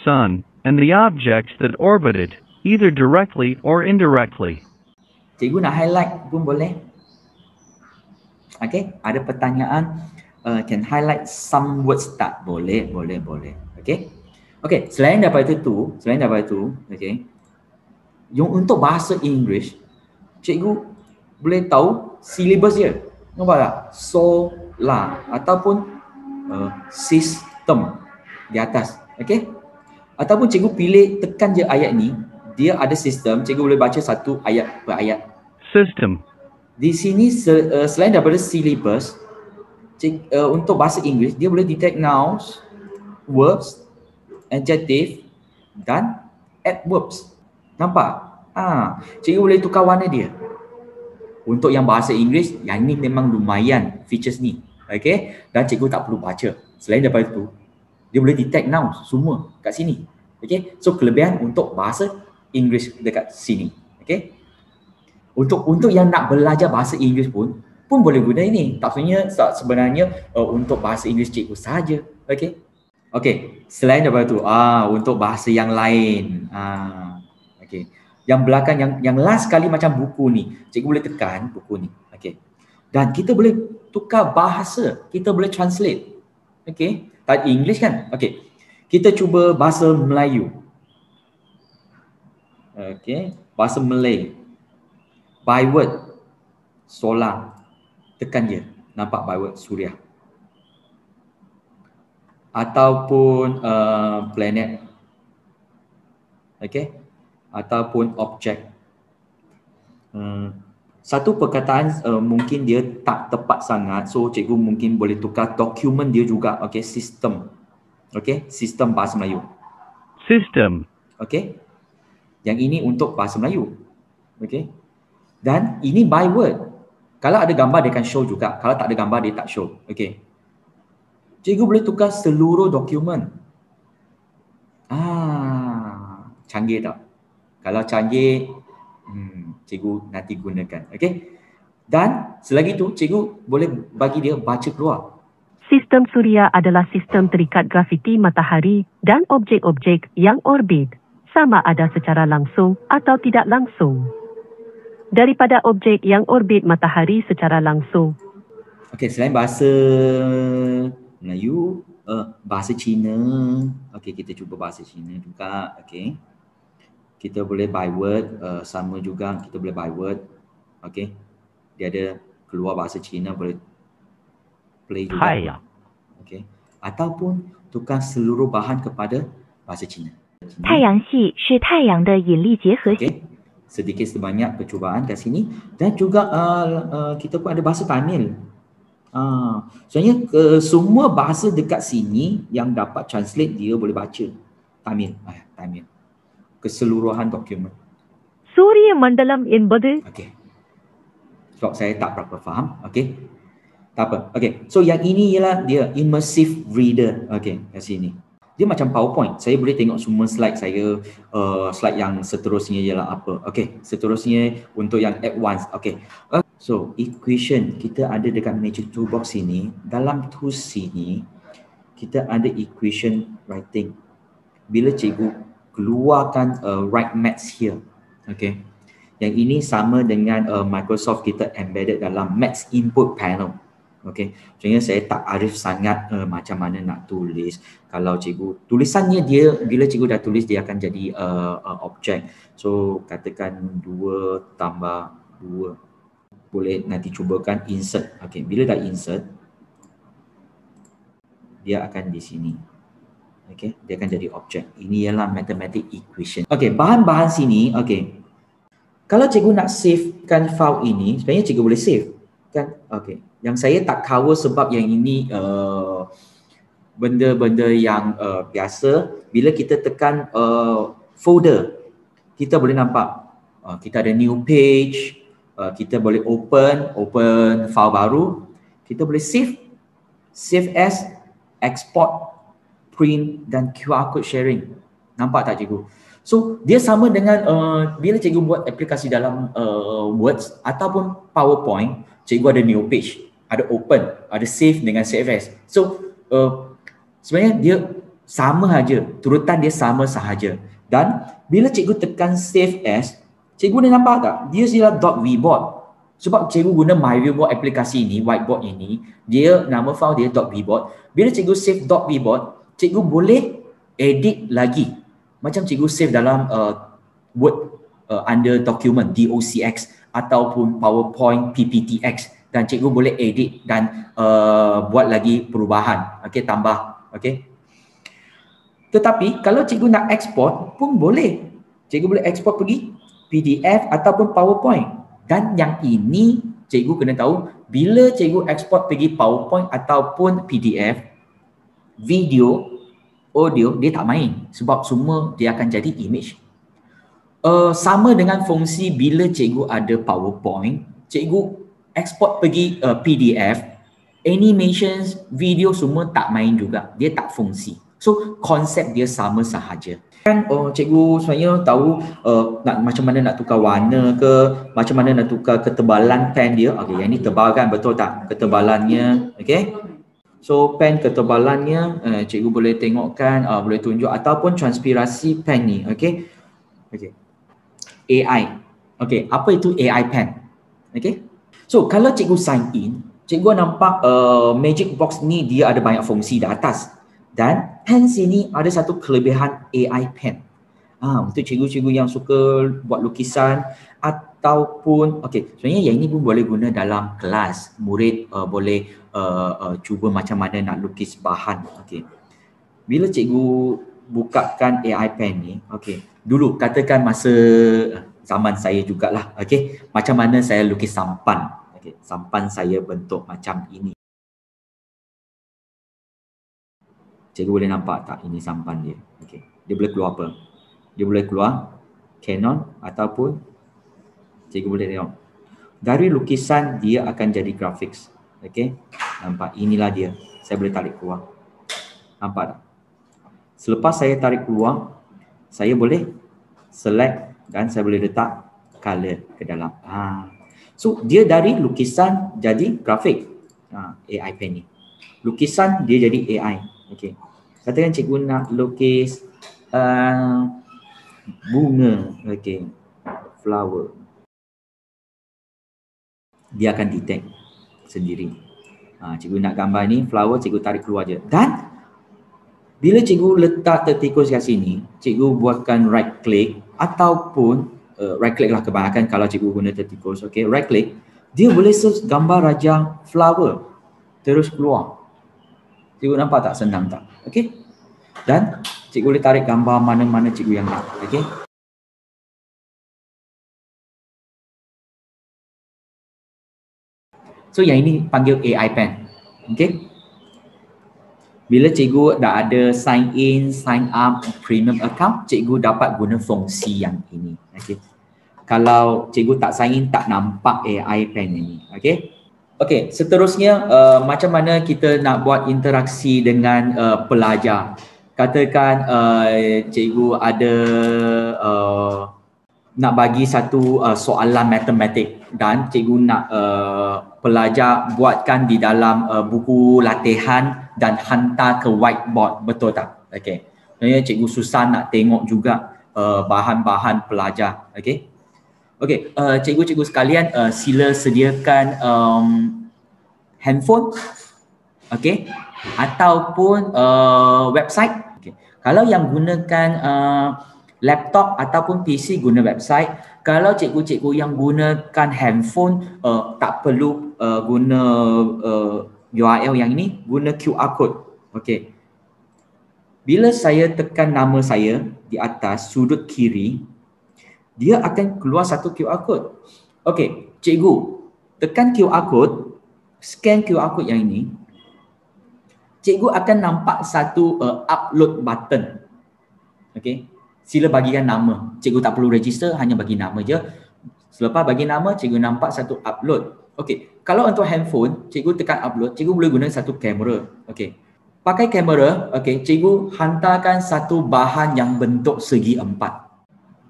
Sun and the objects that orbit it, either directly or indirectly. Cikgu nak highlight pun boleh. Okey. Ada pertanyaan, can highlight some words tak? Boleh. Okey. Okey, selain daripada itu, okey. Yang untuk bahasa Inggeris, cikgu boleh tahu syllabus dia. Nampak tak? Solar ataupun sistem di atas. Okey? Ataupun cikgu pilih tekan je ayat ni, dia ada sistem, cikgu boleh baca satu ayat per ayat. System. Di sini selain daripada syllabus, untuk bahasa Inggeris dia boleh detect nouns, verbs, adjective dan adverbs. Nampak? Cikgu boleh tukar warna dia. Untuk yang bahasa Inggeris, yang ni memang lumayan features ni. Okay? Dan cikgu tak perlu baca. Selain daripada itu, dia boleh detect nouns semua kat sini. Okay? So kelebihan untuk bahasa Inggeris dekat sini. Okay? Untuk yang nak belajar bahasa Inggeris pun boleh guna ini. Sebenarnya untuk bahasa Inggeris cikgu saja. Okay? Okay. Selain daripada itu, untuk bahasa yang lain. Okay. Yang belakang, yang last kali macam buku ni, cikgu boleh tekan buku ni. Okay. Dan kita boleh tukar bahasa, kita boleh translate. Okay. Tadi English kan? Okay. Kita cuba bahasa Melayu. Okay. Bahasa Malay. By word, solar. Tekan je. Nampak by word, suria. Ataupun planet. Okay. Ataupun objek. Satu perkataan mungkin dia tak tepat sangat, so cikgu mungkin boleh tukar dokumen dia juga. Okey, sistem. Okey, sistem bahasa Melayu. System. Okey. Yang ini untuk bahasa Melayu. Okey. Dan ini by word. Kalau ada gambar dia akan show juga. Kalau tak ada gambar dia tak show. Okey. Cikgu boleh tukar seluruh dokumen. Canggih tak? Kalau canggih, cikgu nanti gunakan. Okey. Dan selagi itu, cikgu boleh bagi dia baca keluar. Sistem suria adalah sistem terikat graviti matahari dan objek-objek yang orbit, sama ada secara langsung atau tidak langsung. Daripada objek yang orbit matahari secara langsung. Okey, selain bahasa Melayu, bahasa Cina. Okey, kita cuba bahasa Cina juga. Okey. Kita boleh by word, sama juga kita boleh by word. Okey. Dia ada keluar bahasa Cina, boleh play juga. Okey. Ataupun tukar seluruh bahan kepada bahasa Cina. 太阳系是太阳的引力结合系。 Okey. Sedikit sebanyak percubaan kat sini dan juga kita pun ada bahasa Tamil. Sebenarnya semua bahasa dekat sini yang dapat translate dia boleh baca Tamil. Tamil. Keseluruhan dokumen. சூரிய மண்டலம் என்பது Okey. Sebab saya tak berapa faham. Okey. Tak apa. Okey. So yang ini ialah dia immersive reader. Okey, kat sini. Dia macam PowerPoint. Saya boleh tengok semua slide saya. Slide yang seterusnya ialah apa. Okey, seterusnya untuk yang advanced. Okey. So, equation kita ada dekat Magic Toolbox ini. Dalam tools sini, kita ada equation writing. Bila cikgu keluarkan write maths here. Okey. Yang ini sama dengan Microsoft kita embedded dalam maths input panel. Okey, sebenarnya saya tak arif sangat macam mana nak tulis. Kalau cikgu, tulisannya dia, bila cikgu dah tulis dia akan jadi objek. So, katakan 2 tambah 2. Boleh nanti cubakan insert. Okey, bila dah insert, dia akan di sini. Okey, dia akan jadi objek. Ini ialah mathematic equation. Okey, bahan-bahan sini, okey. Kalau cikgu nak savekan file ini, sebenarnya cikgu boleh save. Kan? Okey. Yang saya tak cover sebab yang ini benda-benda yang biasa. Bila kita tekan folder, kita boleh nampak kita ada new page, kita boleh open file baru, kita boleh save as, export, print dan QR code sharing. Nampak tak cikgu? So dia sama dengan bila cikgu buat aplikasi dalam Words ataupun PowerPoint, cikgu ada new page, ada open, ada save dengan save as. So sebenarnya dia sama saja, turutan dia sama sahaja. Dan bila cikgu tekan save as, cikgu boleh nampak tak? Dia ialah .vboard. Sebab cikgu guna MyViewBoard aplikasi ini, whiteboard ini, dia nama file dia .vboard. Bila cikgu save .vboard, cikgu boleh edit lagi. Macam cikgu save dalam Word under document DOCX ataupun PowerPoint PPTX, dan cikgu boleh edit dan buat lagi perubahan. Okey, tambah. Okey. Tetapi kalau cikgu nak export pun boleh. Cikgu boleh export pergi PDF ataupun PowerPoint. Dan yang ini cikgu kena tahu, bila cikgu export pergi PowerPoint ataupun PDF, video, audio dia tak main sebab semua dia akan jadi image. Sama dengan fungsi bila cikgu ada PowerPoint, cikgu export pergi PDF, animations, video semua tak main juga, dia tak fungsi. So konsep dia sama sahaja. Kan cikgu sebenarnya tahu nak macam mana nak tukar warna ke, macam mana nak tukar ketebalan pen dia. Okey, yang ni tebal kan, betul tak ketebalannya? Okey. So pen ketebalannya cikgu boleh tengokkan, boleh tunjuk, ataupun transpirasi pen ni. Okey. Okey. AI. Okey, apa itu AI pen? Okey. So kalau cikgu sign in, cikgu nampak Magic Box ni dia ada banyak fungsi di atas. Dan pen sini ada satu kelebihan AI pen. Untuk cikgu-cikgu yang suka buat lukisan ataupun sebenarnya yang ini pun boleh guna dalam kelas. Murid boleh cuba macam mana nak lukis bahan. Okey. Bila cikgu bukakan AI pen ni, dulu katakan masa zaman saya jugalah, macam mana saya lukis sampan. Sampan saya bentuk macam ini. Cikgu boleh nampak tak ini sampan dia? Dia boleh keluar apa? Dia boleh keluar Canon ataupun cikgu boleh tengok. Dari lukisan dia akan jadi graphics. Nampak? Inilah dia. Saya boleh tarik keluar. Nampak tak? Selepas saya tarik keluar, saya boleh select dan saya boleh letak color ke dalam. So dia dari lukisan jadi grafik. AI pen ni. Lukisan dia jadi AI. Katakan cikgu nak lukis bunga, flower. Dia akan detect sendiri. Cikgu nak gambar ni flower, cikgu tarik keluar je. Dan bila cikgu letak tertikus kat sini, cikgu buatkan right click ataupun right click lah kebanyakan kalau cikgu guna tertikus. Right click, dia boleh search gambar raja flower terus keluar. Cikgu nampak tak senang tak? Dan cikgu boleh tarik gambar mana-mana cikgu yang nak. Okey. So yang ini panggil AI pen. Okey. Bila cikgu dah ada sign in, sign up, premium account, cikgu dapat guna fungsi yang ini. Okey. Kalau cikgu tak sign in, tak nampak AI pen ini. Okey. Okey, seterusnya macam mana kita nak buat interaksi dengan pelajar. Katakan cikgu ada nak bagi satu soalan matematik dan cikgu nak pelajar buatkan di dalam buku latihan dan hantar ke whiteboard, betul tak? Okey. Sebenarnya cikgu susah nak tengok juga bahan-bahan pelajar. Okey. Okey, cikgu-cikgu sekalian sila sediakan handphone, okey, ataupun website. Okay. Kalau yang gunakan laptop ataupun PC guna website. Kalau cikgu-cikgu yang gunakan handphone tak perlu guna URL yang ini, guna QR code. Okey. Bila saya tekan nama saya di atas sudut kiri, dia akan keluar satu QR code. Okey, cikgu tekan QR code, scan QR code yang ini, cikgu akan nampak satu upload button. Okey, sila bagikan nama. Cikgu tak perlu register, hanya bagi nama je. Selepas bagi nama, cikgu nampak satu upload. Okey, kalau untuk handphone, cikgu tekan upload, cikgu boleh guna satu kamera. Okey, pakai kamera, okey, cikgu hantarkan satu bahan yang bentuk segi empat.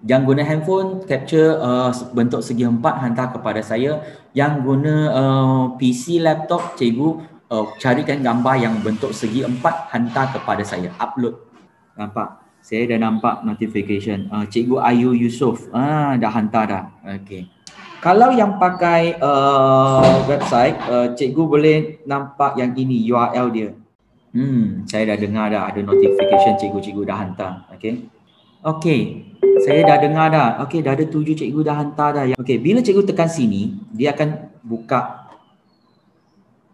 Yang guna handphone, capture bentuk segi empat, hantar kepada saya. Yang guna PC, laptop, cikgu carikan gambar yang bentuk segi empat, hantar kepada saya, upload. Nampak? Saya dah nampak notification. Cikgu Ayu Yusof, dah hantar dah. Okey. Kalau yang pakai website, cikgu boleh nampak yang ini, URL dia. Saya dah dengar dah ada notification cikgu-cikgu dah hantar. Okey. Okey. Saya dah dengar dah. Okey, dah ada 7 cikgu dah hantar dah. Okey, bila cikgu tekan sini, dia akan buka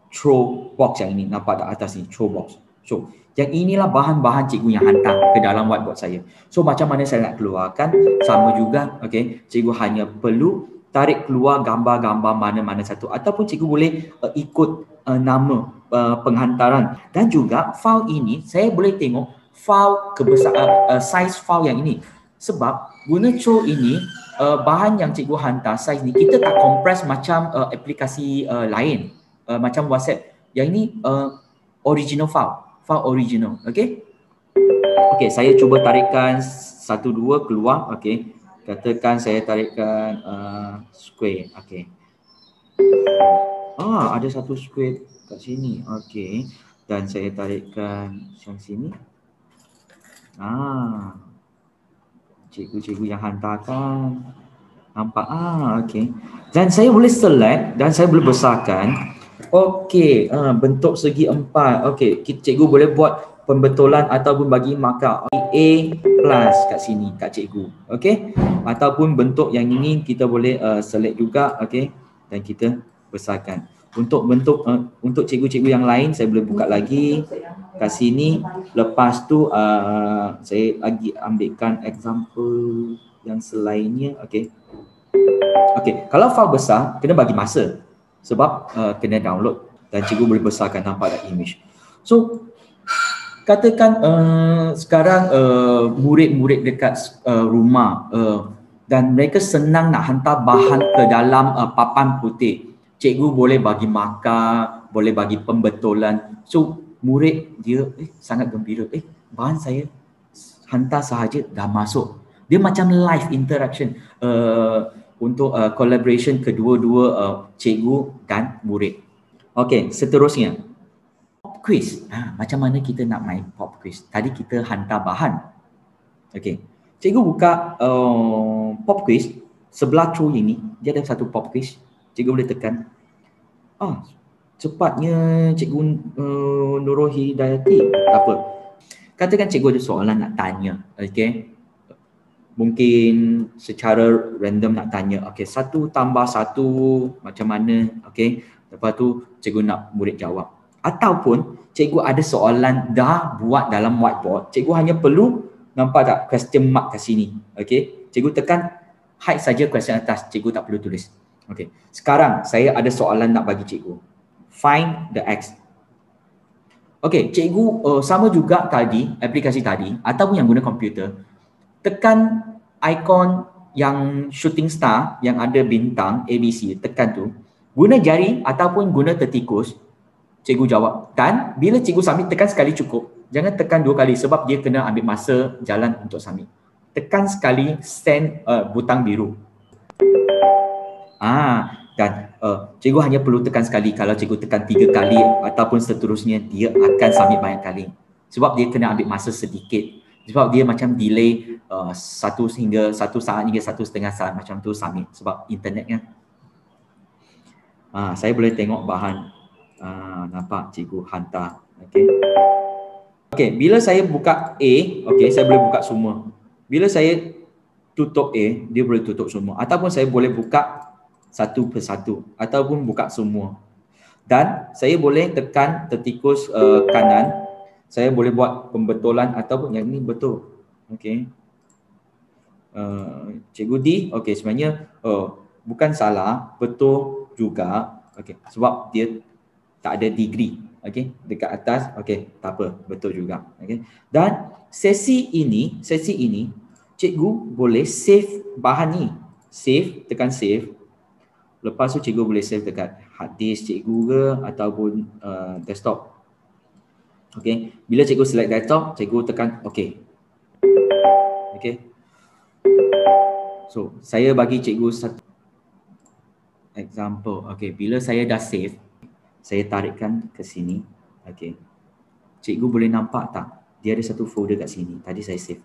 throw box yang ini. Nampak tak atas ni? Throw box. So, yang inilah bahan-bahan cikgu yang hantar ke dalam whiteboard saya. So, macam mana saya nak keluarkan? Sama juga. Okey, cikgu hanya perlu tarik keluar gambar-gambar mana-mana satu. Ataupun cikgu boleh ikut nama penghantaran. Dan juga file ini, saya boleh tengok file kebesaran, size file yang ini. Sebab guna throw ini, bahan yang cikgu hantar, size ni, kita tak compress macam aplikasi lain. Macam WhatsApp. Yang ini original file original. Okay. Okay, saya cuba tarikkan 1-2 keluar. Okay. Katakan saya tarikkan square. Okay. Ada satu square kat sini. Okay. Dan saya tarikkan yang sini. Cikgu-cikgu yang hantarkan. Nampak? Okey. Dan saya boleh select dan saya boleh besarkan. Okey, bentuk segi 4. Okey, cikgu boleh buat pembetulan ataupun bagi markah A plus kat sini, kat cikgu. Okey. Ataupun bentuk yang ini kita boleh select juga. Okey. Dan kita besarkan. Untuk bentuk untuk cikgu-cikgu yang lain saya boleh buka lagi kat sini. Lepas tu saya lagi ambilkan example yang selainnya. Okey. Okey, kalau file besar kena bagi masa sebab kena download dan cikgu boleh besarkan, nampak tak image. So katakan sekarang murid-murid dekat rumah dan mereka senang nak hantar bahan ke dalam papan putih. Cikgu boleh bagi markah, boleh bagi pembetulan. So murid dia sangat gembira. Bahan saya hantar sahaja dah masuk. Dia macam live interaction untuk collaboration kedua-dua cikgu dan murid. Okey, seterusnya pop quiz. Macam mana kita nak main pop quiz? Tadi kita hantar bahan. Okey, cikgu buka pop quiz. Sebelah throw ini dia ada satu pop quiz. Cikgu boleh tekan. Cepatnya Cikgu Nurul Hidayati. Tak apa. Katakan cikgu ada soalan nak tanya. Okey. Mungkin secara random nak tanya. Okey, 1 tambah 1 macam mana? Okey. Lepas tu cikgu nak murid jawab. Ataupun cikgu ada soalan dah buat dalam whiteboard, cikgu hanya perlu nampak tak question mark kat sini. Okey, cikgu tekan hide saja question atas, cikgu tak perlu tulis. Okey, sekarang saya ada soalan nak bagi cikgu. Find the X. Okey, cikgu sama juga tadi, aplikasi tadi ataupun yang guna komputer, tekan ikon yang shooting star yang ada bintang ABC, tekan tu, guna jari ataupun guna tertikus, cikgu jawab. Dan bila cikgu submit, tekan sekali cukup. Jangan tekan 2 kali sebab dia kena ambil masa jalan untuk submit. Tekan sekali send butang biru. Dan cikgu hanya perlu tekan sekali. Kalau cikgu tekan 3 kali ataupun seterusnya, dia akan submit banyak kali. Sebab dia kena ambil masa sedikit. Sebab dia macam delay 1 saat hingga 1,5 saat macam tu submit. Sebab internetnya. Saya boleh tengok bahan. Nampak cikgu hantar. Okey, bila saya buka A, okey, saya boleh buka semua. Bila saya tutup A, dia boleh tutup semua. Ataupun saya boleh buka satu persatu ataupun buka semua. Dan saya boleh tekan tertikus kanan. Saya boleh buat pembetulan ataupun yang ni betul. Okey. Cikgu D, okey, sebenarnya bukan salah, betul juga. Okey, sebab dia tak ada degree. Okey, dekat atas, okey, tak apa, betul juga. Okey. Dan sesi ini cikgu boleh save bahan ni. Save, tekan save. Lepas tu cikgu boleh save dekat hard disk cikgu ke ataupun desktop. Okey, bila cikgu select desktop, cikgu tekan okey. Okey. So, saya bagi cikgu satu example. Okey, bila saya dah save, saya tarikkan ke sini. Okey. Cikgu boleh nampak tak? Dia ada satu folder kat sini. Tadi saya save.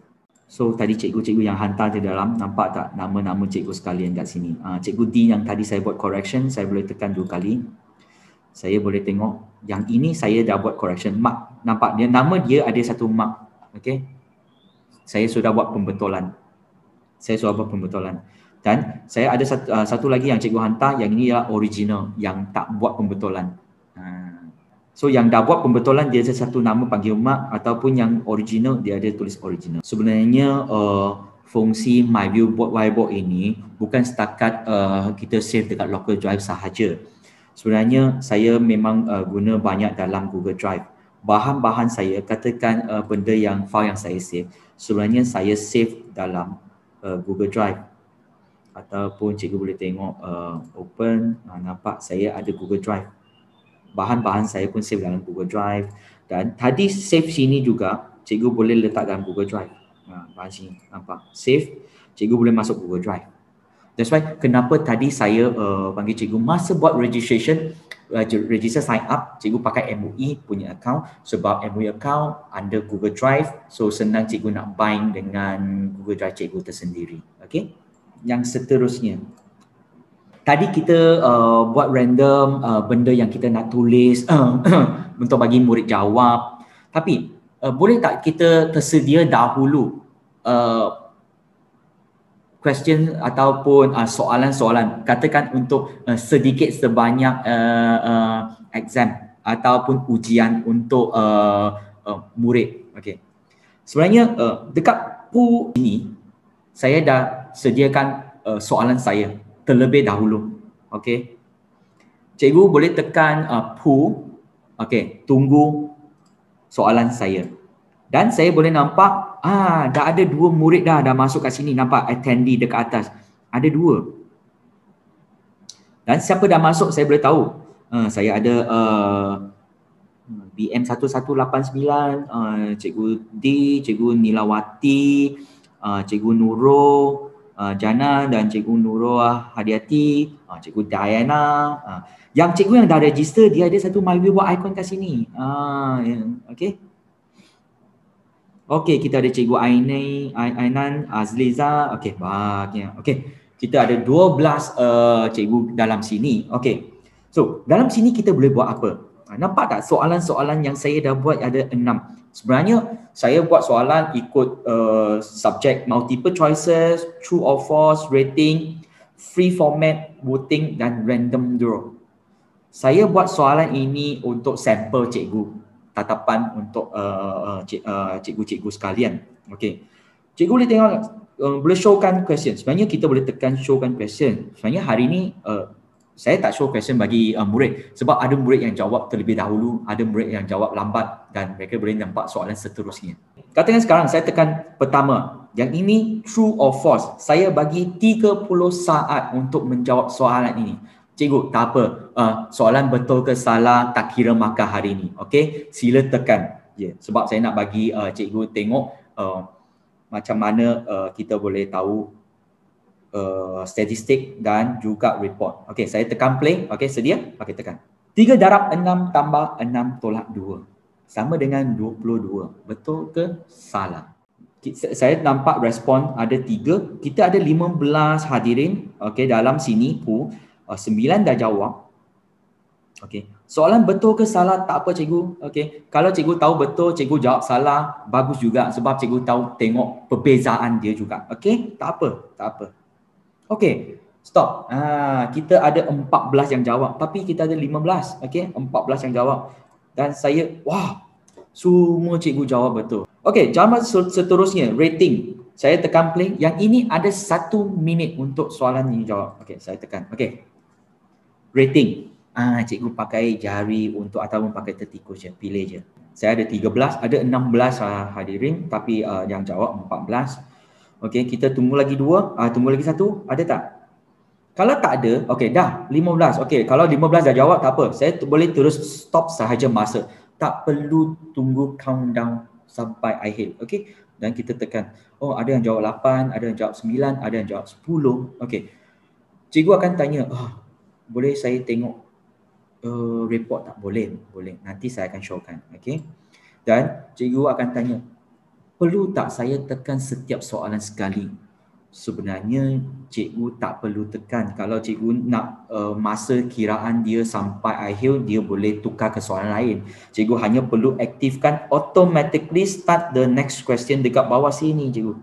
So tadi cikgu-cikgu yang hantar di dalam, nampak tak nama-nama cikgu sekalian kat sini. Cikgu D yang tadi saya buat correction, saya boleh tekan 2 kali. Saya boleh tengok yang ini saya dah buat correction mark. Nampak dia nama dia ada satu mark. Okey. Saya sudah buat pembetulan. Dan saya ada satu lagi yang cikgu hantar, yang ini ialah original, yang tak buat pembetulan. So yang dah buat pembetulan dia ada satu nama panggil mark, ataupun yang original dia ada tulis original. Sebenarnya fungsi MyView Whiteboard ini bukan setakat kita save dekat local drive sahaja. Sebenarnya saya memang guna banyak dalam Google Drive. Bahan-bahan saya, katakan benda yang file yang saya save, sebenarnya saya save dalam Google Drive. Ataupun cikgu boleh tengok open, nampak saya ada Google Drive. Bahan-bahan saya pun save dalam Google Drive. Dan tadi save sini juga, cikgu boleh letak dalam Google Drive. Bahan sini, nampak. Save, cikgu boleh masuk Google Drive. That's why kenapa tadi saya panggil cikgu masa buat registration, register sign up, cikgu pakai MUI punya account. Sebab MUI account under Google Drive, so senang cikgu nak bind dengan Google Drive cikgu tersendiri. Okay? Yang seterusnya. Tadi kita buat random benda yang kita nak tulis untuk bagi murid jawab. Tapi boleh tak kita tersedia dahulu question ataupun soalan-soalan, katakan untuk sedikit sebanyak exam ataupun ujian untuk murid. Okay. Sebenarnya dekat PU ini saya dah sediakan soalan saya terlebih dahulu. Okey. Cikgu boleh tekan PU. Okey, tunggu soalan saya. Dan saya boleh nampak dah ada 2 murid dah masuk kat sini. Nampak attendee dekat atas. Ada 2. Dan siapa dah masuk saya boleh tahu. Saya ada BM1189, Cikgu D, Cikgu Nilawati, Cikgu Nurul, Jana dan Cikgu Nurul Hadiati, Cikgu Diana. Yang cikgu yang dah register, dia ada satu MyView icon kat sini. Okey. Okey, kita ada Cikgu Ainan, Azliza. Okey, bahagia. Okey, kita ada 12 cikgu dalam sini. Okey. So, dalam sini kita boleh buat apa? Nampak tak soalan-soalan yang saya dah buat ada 6. Sebenarnya saya buat soalan ikut subjek multiple choices, true or false, rating, free format, voting dan random draw. Saya buat soalan ini untuk sampel cikgu, tatapan untuk cikgu-cikgu sekalian. Okey. Cikgu boleh tengok, boleh showkan question. Sebenarnya kita boleh tekan showkan question. Sebenarnya hari ini saya tak show question bagi murid sebab ada murid yang jawab terlebih dahulu, ada murid yang jawab lambat dan mereka boleh nampak soalan seterusnya. Katakan sekarang saya tekan pertama, yang ini true or false. Saya bagi 30 saat untuk menjawab soalan ini. Cikgu, tak apa, soalan betul ke salah tak kira markah hari ini. Okey, sila tekan. Sebab saya nak bagi cikgu tengok macam mana kita boleh tahu statistik dan juga report. Okey, saya tekan play. Okey, sedia? Okey, tekan. 3 darab 6 tambah 6 tolak 2 sama dengan 22. Betul ke salah? Saya nampak respon ada 3. Kita ada 15 hadirin. Okey, dalam sini pun 9 dah jawab. Okey. Soalan betul ke salah tak apa cikgu. Okey. Kalau cikgu tahu betul, cikgu jawab salah, bagus juga sebab cikgu tahu tengok perbezaan dia juga. Okey? Tak apa, tak apa. Okey, stop. Kita ada 14 yang jawab tapi kita ada 15. Okey, 14 yang jawab. Dan saya, wah, semua cikgu jawab betul. Okey, jawapan seterusnya, rating. Saya tekan play. Yang ini ada 1 minit untuk soalan ini jawab. Okey, saya tekan. Okey. Rating. Cikgu pakai jari untuk ataupun pakai tertikus je, pilih je. Saya ada 13, ada 16 hadirin tapi yang jawab 14. Okey, kita tunggu lagi 2, tunggu lagi 1, ada tak? Kalau tak ada, okey dah 15. Okey, kalau 15 dah jawab tak apa. Saya boleh terus stop sahaja masa. Tak perlu tunggu countdown sampai akhir. Okey, dan kita tekan. Oh, ada yang jawab 8, ada yang jawab 9, ada yang jawab 10. Okey. Cikgu akan tanya, boleh saya tengok report tak? Boleh, boleh. Nanti saya akan showkan. Okey. Dan cikgu akan tanya, perlu tak saya tekan setiap soalan sekali? Sebenarnya cikgu tak perlu tekan. Kalau cikgu nak masa kiraan dia sampai akhir, dia boleh tukar ke soalan lain. Cikgu hanya perlu aktifkan automatically start the next question dekat bawah sini cikgu.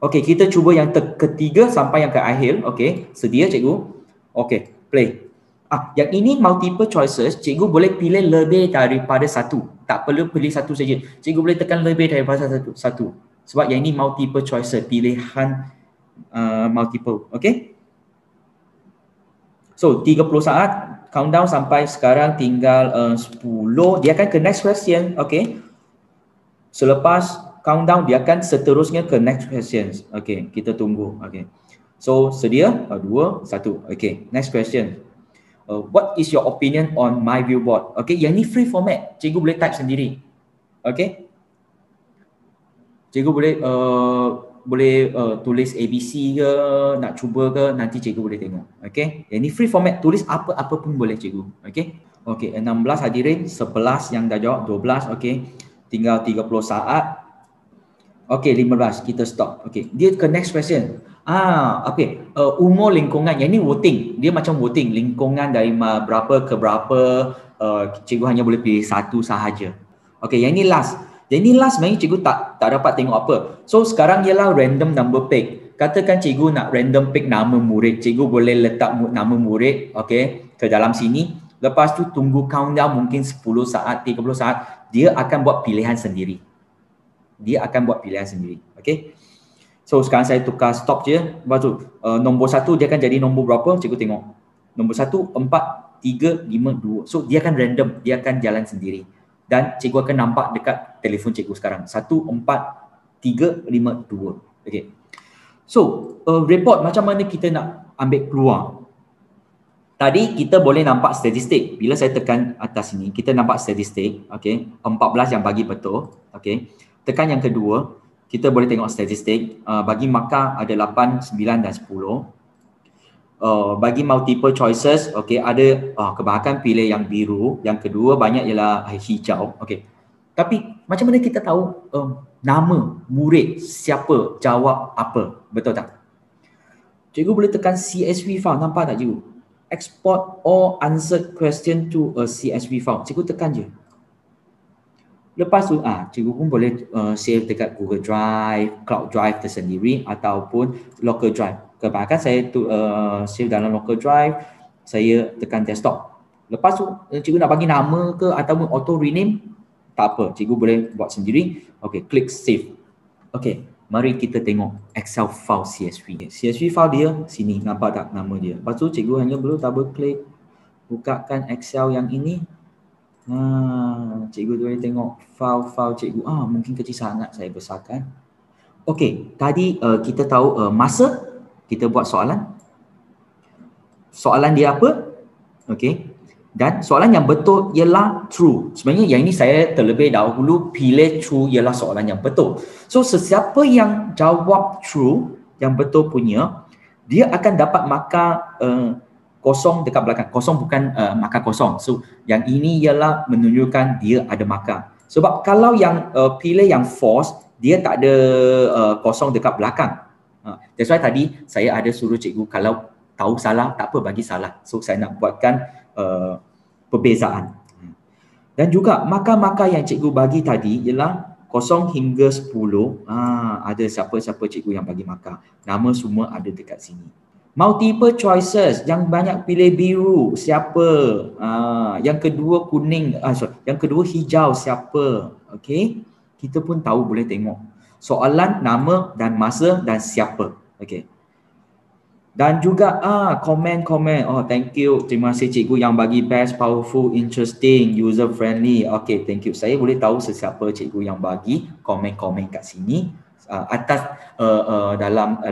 Okey, kita cuba yang ketiga sampai yang ke akhir. Okey, sedia cikgu? Okey, play. Yang ini multiple choices, cikgu boleh pilih lebih daripada satu. Tak perlu pilih satu saja. Cikgu boleh tekan lebih daripada satu. Sebab yang ini multiple choices, pilihan multiple. Okay? So 30 saat, countdown sampai sekarang tinggal 10. Dia akan ke next question. Okay? Selepas countdown, dia akan seterusnya ke next questions. Okay, kita tunggu. Okay. So sedia? 2, 1. Okay, next question. What is your opinion on my viewboard? Okay, yang ni free format. Cikgu boleh type sendiri. Okay. Cikgu boleh tulis ABC ke, nak cuba ke, nanti cikgu boleh tengok. Okay. Yang ni free format, tulis apa-apa pun boleh cikgu. Okay. Okay, 16 hadirin, 11 yang dah jawab, 12. Okay. Tinggal 30 saat. Okay, 15. Kita stop. Okay. Dia ke next question. Okay. Umur lingkungan. Yang ni voting. Dia macam voting. Lingkungan dari berapa ke berapa. Cikgu hanya boleh pilih satu sahaja. Okay, yang ni last. Yang ni last sebenarnya cikgu tak dapat tengok apa. So sekarang ialah random number pick. Katakan cikgu nak random pick nama murid. Cikgu boleh letak nama murid, okay, ke dalam sini. Lepas tu tunggu countdown mungkin 10 saat, 30 saat. Dia akan buat pilihan sendiri. Okay. So sekarang saya tukar stop je. Lepas tu nombor 1 dia akan jadi nombor berapa? Cikgu tengok. Nombor 1, 4, 3, 5, 2. So dia akan random. Dia akan jalan sendiri. Dan cikgu akan nampak dekat telefon cikgu sekarang. 1, 4, 3, 5, 2. Okay. So report macam mana kita nak ambil keluar? Tadi kita boleh nampak statistik. Bila saya tekan atas sini, kita nampak statistik. Okay. 14 yang bagi betul. Okay. Tekan yang kedua, kita boleh tengok statistik. Bagi markah ada 8, 9 dan 10. Bagi multiple choices, okay, ada kebanyakan pilih yang biru. Yang kedua banyak ialah hijau. Okay. Tapi macam mana kita tahu nama murid siapa jawab apa? Betul tak? Cikgu boleh tekan CSV file. Nampak tak cikgu? Export all answered question to a CSV file. Cikgu tekan je. Lepas tu cikgu pun boleh save dekat Google Drive, Cloud Drive tersendiri ataupun Local Drive. Kebanyakan saya save dalam Local Drive, saya tekan desktop. Lepas tu cikgu nak bagi nama ke ataupun auto rename, tak apa, cikgu boleh buat sendiri. Okey, klik save. Okey, mari kita tengok Excel file CSV. CSV file dia sini, nampak tak nama dia. Lepas tu cikgu hanya perlu double klik, bukakan Excel yang ini. Cikgu boleh tengok file-file cikgu. Mungkin kecil sangat, saya besarkan. Okey, tadi kita tahu masa, kita buat soalan. Soalan dia apa? Okey. Dan soalan yang betul ialah true. Sebenarnya yang ini saya terlebih dahulu pilih true ialah soalan yang betul. So sesiapa yang jawab true, yang betul punya, dia akan dapat markah kosong dekat belakang. Kosong bukan markah kosong. So yang ini ialah menunjukkan dia ada markah. Sebab kalau yang pilih yang false, dia tak ada kosong dekat belakang. That's why tadi saya ada suruh cikgu kalau tahu salah, tak apa, bagi salah. So saya nak buatkan perbezaan. Dan juga markah-markah yang cikgu bagi tadi ialah 0 hingga 10. Ada siapa-siapa cikgu yang bagi markah. Nama semua ada dekat sini. Multiple choices, yang banyak pilih biru, siapa? Yang kedua kuning, yang kedua hijau, siapa? Okey, kita pun tahu, boleh tengok. Soalan, nama dan masa dan siapa. Okey. Dan juga komen-komen. Thank you. Terima kasih cikgu yang bagi best, powerful, interesting, user friendly. Okay, thank you. Saya boleh tahu sesiapa cikgu yang bagi komen-komen kat sini atas dalam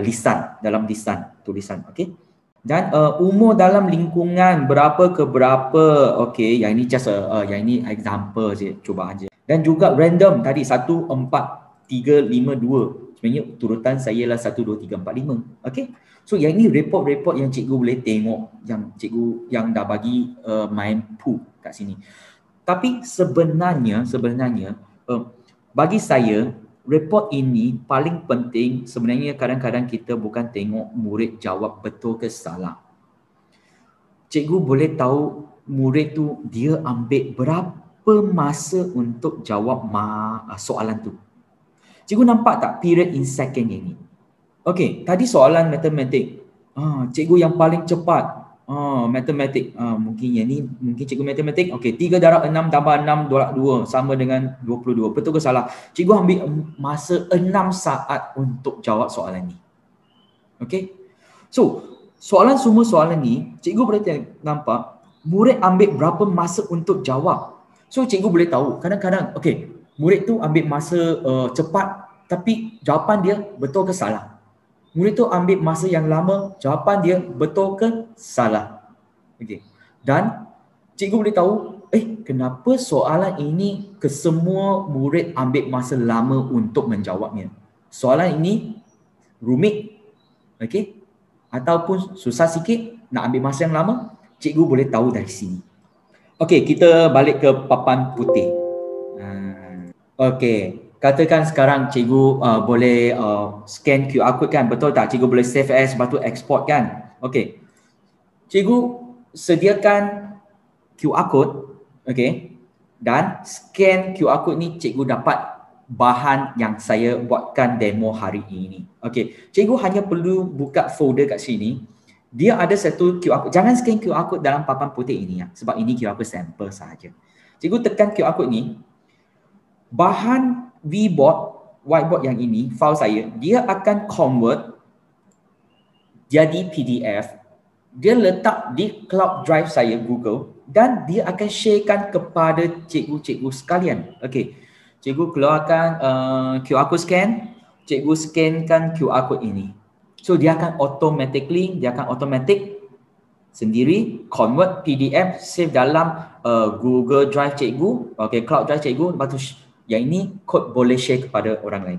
lisan, tulisan. Okay. Dan umur dalam lingkungan berapa ke berapa. Okay, yang ini just yang ini example je, cuba aja. Dan juga random tadi 1, 4, 3, 5, 2. Sebenarnya turutan saya lah 1, 2, 3, 4, 5. Okay. So yang ni report-report yang cikgu boleh tengok, yang cikgu yang dah bagi main pool kat sini. Tapi sebenarnya bagi saya report ini paling penting. Sebenarnya kadang-kadang kita bukan tengok murid jawab betul ke salah. Cikgu boleh tahu murid tu dia ambil berapa masa untuk jawab soalan tu. Cikgu nampak tak period in second ini? Okey, tadi soalan matematik. Cikgu yang paling cepat. Matematik. Mungkin yang ni, mungkin cikgu matematik. Okey, 3 darab 6 tambah 6 tolak 2 sama dengan 22. Betul ke salah? Cikgu ambil masa 6 saat untuk jawab soalan ni. Okey. So, semua soalan ni, cikgu boleh nampak murid ambil berapa masa untuk jawab. So, cikgu boleh tahu kadang-kadang, okey, murid tu ambil masa cepat tapi jawapan dia betul ke salah? Murid tu ambil masa yang lama, jawapan dia betul ke salah? Okey. Dan cikgu boleh tahu, kenapa soalan ini kesemua murid ambil masa lama untuk menjawabnya? Soalan ini rumit, okey? Ataupun susah sikit, nak ambil masa yang lama? Cikgu boleh tahu dari sini. Okey, kita balik ke papan putih. Okey. Katakan sekarang cikgu boleh scan QR code kan, betul tak? Cikgu boleh save as, lepas tu export kan? Okey. Cikgu sediakan QR code, okey. Dan scan QR code ni cikgu dapat bahan yang saya buatkan demo hari ini. Okey. Cikgu hanya perlu buka folder kat sini. Dia ada satu QR code. Jangan scan QR code dalam papan putih ini ya, sebab ini QR code sampel sahaja. Cikgu tekan QR code ni. Bahan whiteboard yang ini, file saya, dia akan convert jadi PDF. Dia letak di cloud drive saya, Google, dan dia akan sharekan kepada cikgu-cikgu sekalian. Okey, cikgu keluarkan QR code scan, cikgu scankan QR code ini. So dia akan automatic sendiri convert PDF, save dalam Google Drive cikgu, okey, cloud drive cikgu. Lepas tu yang ini kod boleh share kepada orang lain.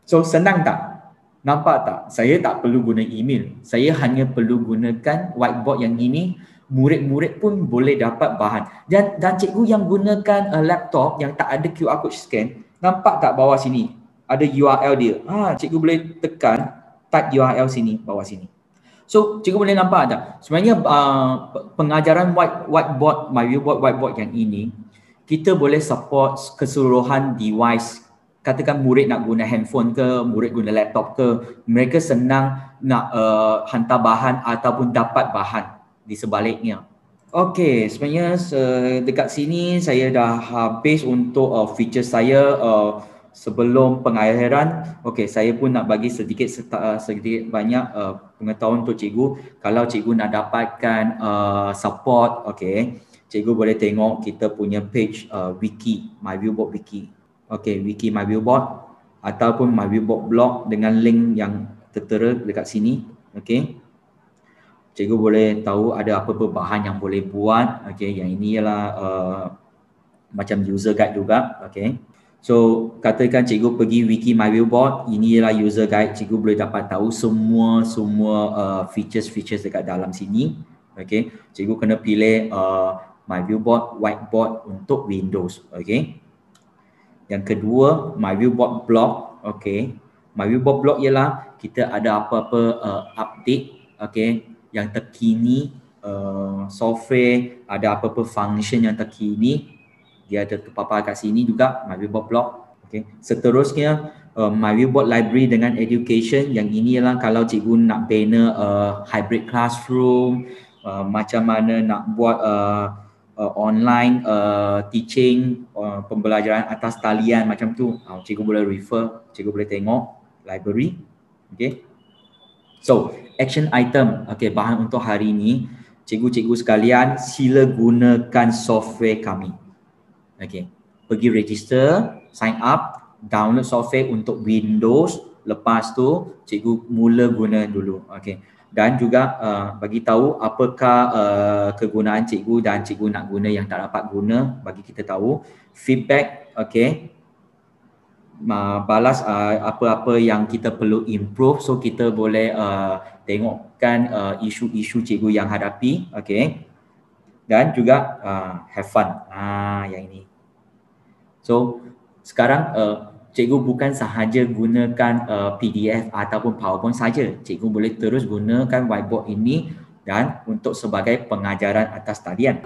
So senang tak? Nampak tak? Saya tak perlu guna email. Saya hanya perlu gunakan whiteboard yang ini. Murid-murid pun boleh dapat bahan. Dan cikgu yang gunakan laptop yang tak ada QR code scan, nampak tak bawah sini? Ada URL dia. Cikgu boleh tekan, type URL sini, bawah sini. So cikgu boleh nampak tak? Sebenarnya pengajaran whiteboard, whiteboard yang ini, kita boleh support keseluruhan device. Katakan murid nak guna handphone ke, murid guna laptop ke, mereka senang nak hantar bahan ataupun dapat bahan di sebaliknya. Okey, sebenarnya dekat sini saya dah habis untuk feature saya sebelum pengakhiran. Okey, saya pun nak bagi sedikit banyak pengetahuan untuk cikgu. Kalau cikgu nak dapatkan support, okey, cikgu boleh tengok kita punya page wiki, MyViewBoard wiki. Okey, wiki MyViewBoard ataupun MyViewBoard blog dengan link yang tertera dekat sini. Okey. Cikgu boleh tahu ada apa-apa bahan yang boleh buat. Okey, yang ini ialah macam user guide juga. Okey. So, katakan cikgu pergi wiki MyViewBoard, ini ialah user guide. Cikgu boleh dapat tahu semua features dekat dalam sini. Okey. Cikgu kena pilih MyViewBoard whiteboard untuk Windows. Okey. Yang kedua, MyViewBoard blog. Okey. MyViewBoard blog ialah kita ada apa-apa update, okey, yang terkini, software, ada apa-apa function yang terkini, dia ada terpapar kat sini juga, MyViewBoard blog. Okey. Seterusnya, MyViewBoard library dengan education. Yang ini ialah kalau cikgu nak bina hybrid classroom, macam mana nak buat online teaching, pembelajaran atas talian macam tu, cikgu boleh refer, cikgu boleh tengok library. Okay. So, action item, okay, bahan untuk hari ini, cikgu-cikgu sekalian sila gunakan software kami. Okay, pergi register, sign up, download software untuk Windows, lepas tu cikgu mula guna dulu. Okay. Dan juga bagi tahu apakah kegunaan cikgu dan cikgu nak guna yang tak dapat guna, bagi kita tahu. Feedback, okey. Balas apa-apa yang kita perlu improve, so kita boleh tengokkan isu-isu cikgu yang hadapi, okey. Dan juga have fun. Yang ini. So sekarang cikgu bukan sahaja gunakan PDF ataupun PowerPoint saja. Cikgu boleh terus gunakan whiteboard ini dan untuk sebagai pengajaran atas talian.